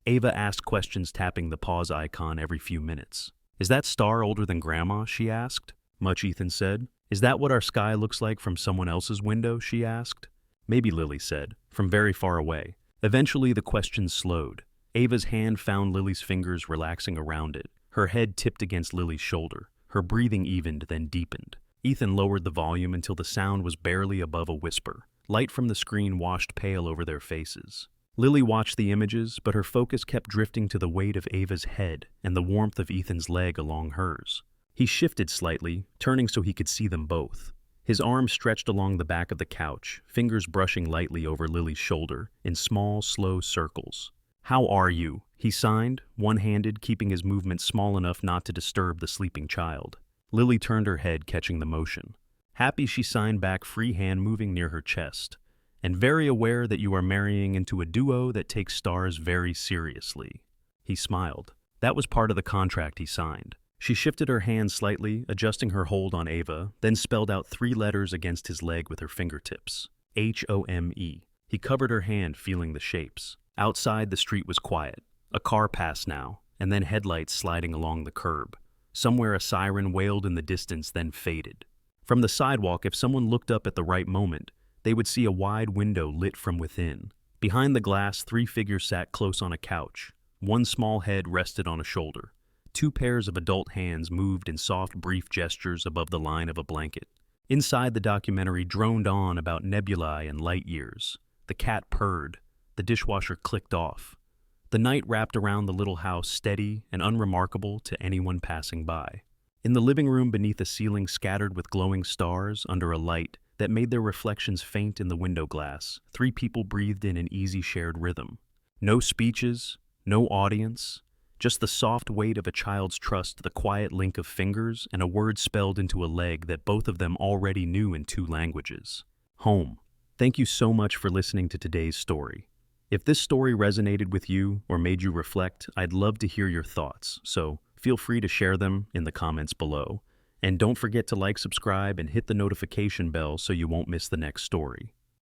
S1: Ava asked questions, tapping the pause icon every few minutes. "Is that star older than Grandma?" she asked. "Much," Ethan said. "Is that what our sky looks like from someone else's window?" she asked. "Maybe," Lily said, "from very far away." Eventually, the questions slowed. Ava's hand found Lily's fingers relaxing around it. Her head tipped against Lily's shoulder. Her breathing evened, then deepened. Ethan lowered the volume until the sound was barely above a whisper. Light from the screen washed pale over their faces. Lily watched the images, but her focus kept drifting to the weight of Ava's head and the warmth of Ethan's leg along hers. He shifted slightly, turning so he could see them both. His arm stretched along the back of the couch, fingers brushing lightly over Lily's shoulder, in small, slow circles. "How are you?" he signed, one-handed, keeping his movements small enough not to disturb the sleeping child. Lily turned her head, catching the motion. "Happy," she signed back, free hand moving near her chest. "And very aware that you are marrying into a duo that takes stars very seriously." He smiled. That was part of the contract he signed. She shifted her hand slightly, adjusting her hold on Ava, then spelled out 3 letters against his leg with her fingertips. H-O-M-E. He covered her hand, feeling the shapes. Outside, the street was quiet. A car passed now, and then headlights sliding along the curb. Somewhere a siren wailed in the distance, then faded. From the sidewalk, if someone looked up at the right moment, they would see a wide window lit from within. Behind the glass, 3 figures sat close on a couch. One small head rested on a shoulder. 2 pairs of adult hands moved in soft, brief gestures above the line of a blanket. Inside, the documentary droned on about nebulae and light years. The cat purred. The dishwasher clicked off. The night wrapped around the little house, steady and unremarkable to anyone passing by. In the living room, beneath a ceiling scattered with glowing stars under a light that made their reflections faint in the window glass, 3 people breathed in an easy shared rhythm. No speeches, no audience, just the soft weight of a child's trust, the quiet link of fingers, and a word spelled into a leg that both of them already knew in 2 languages. Home. Thank you so much for listening to today's story. If this story resonated with you or made you reflect, I'd love to hear your thoughts, so feel free to share them in the comments below. And don't forget to like, subscribe, and hit the notification bell so you won't miss the next story.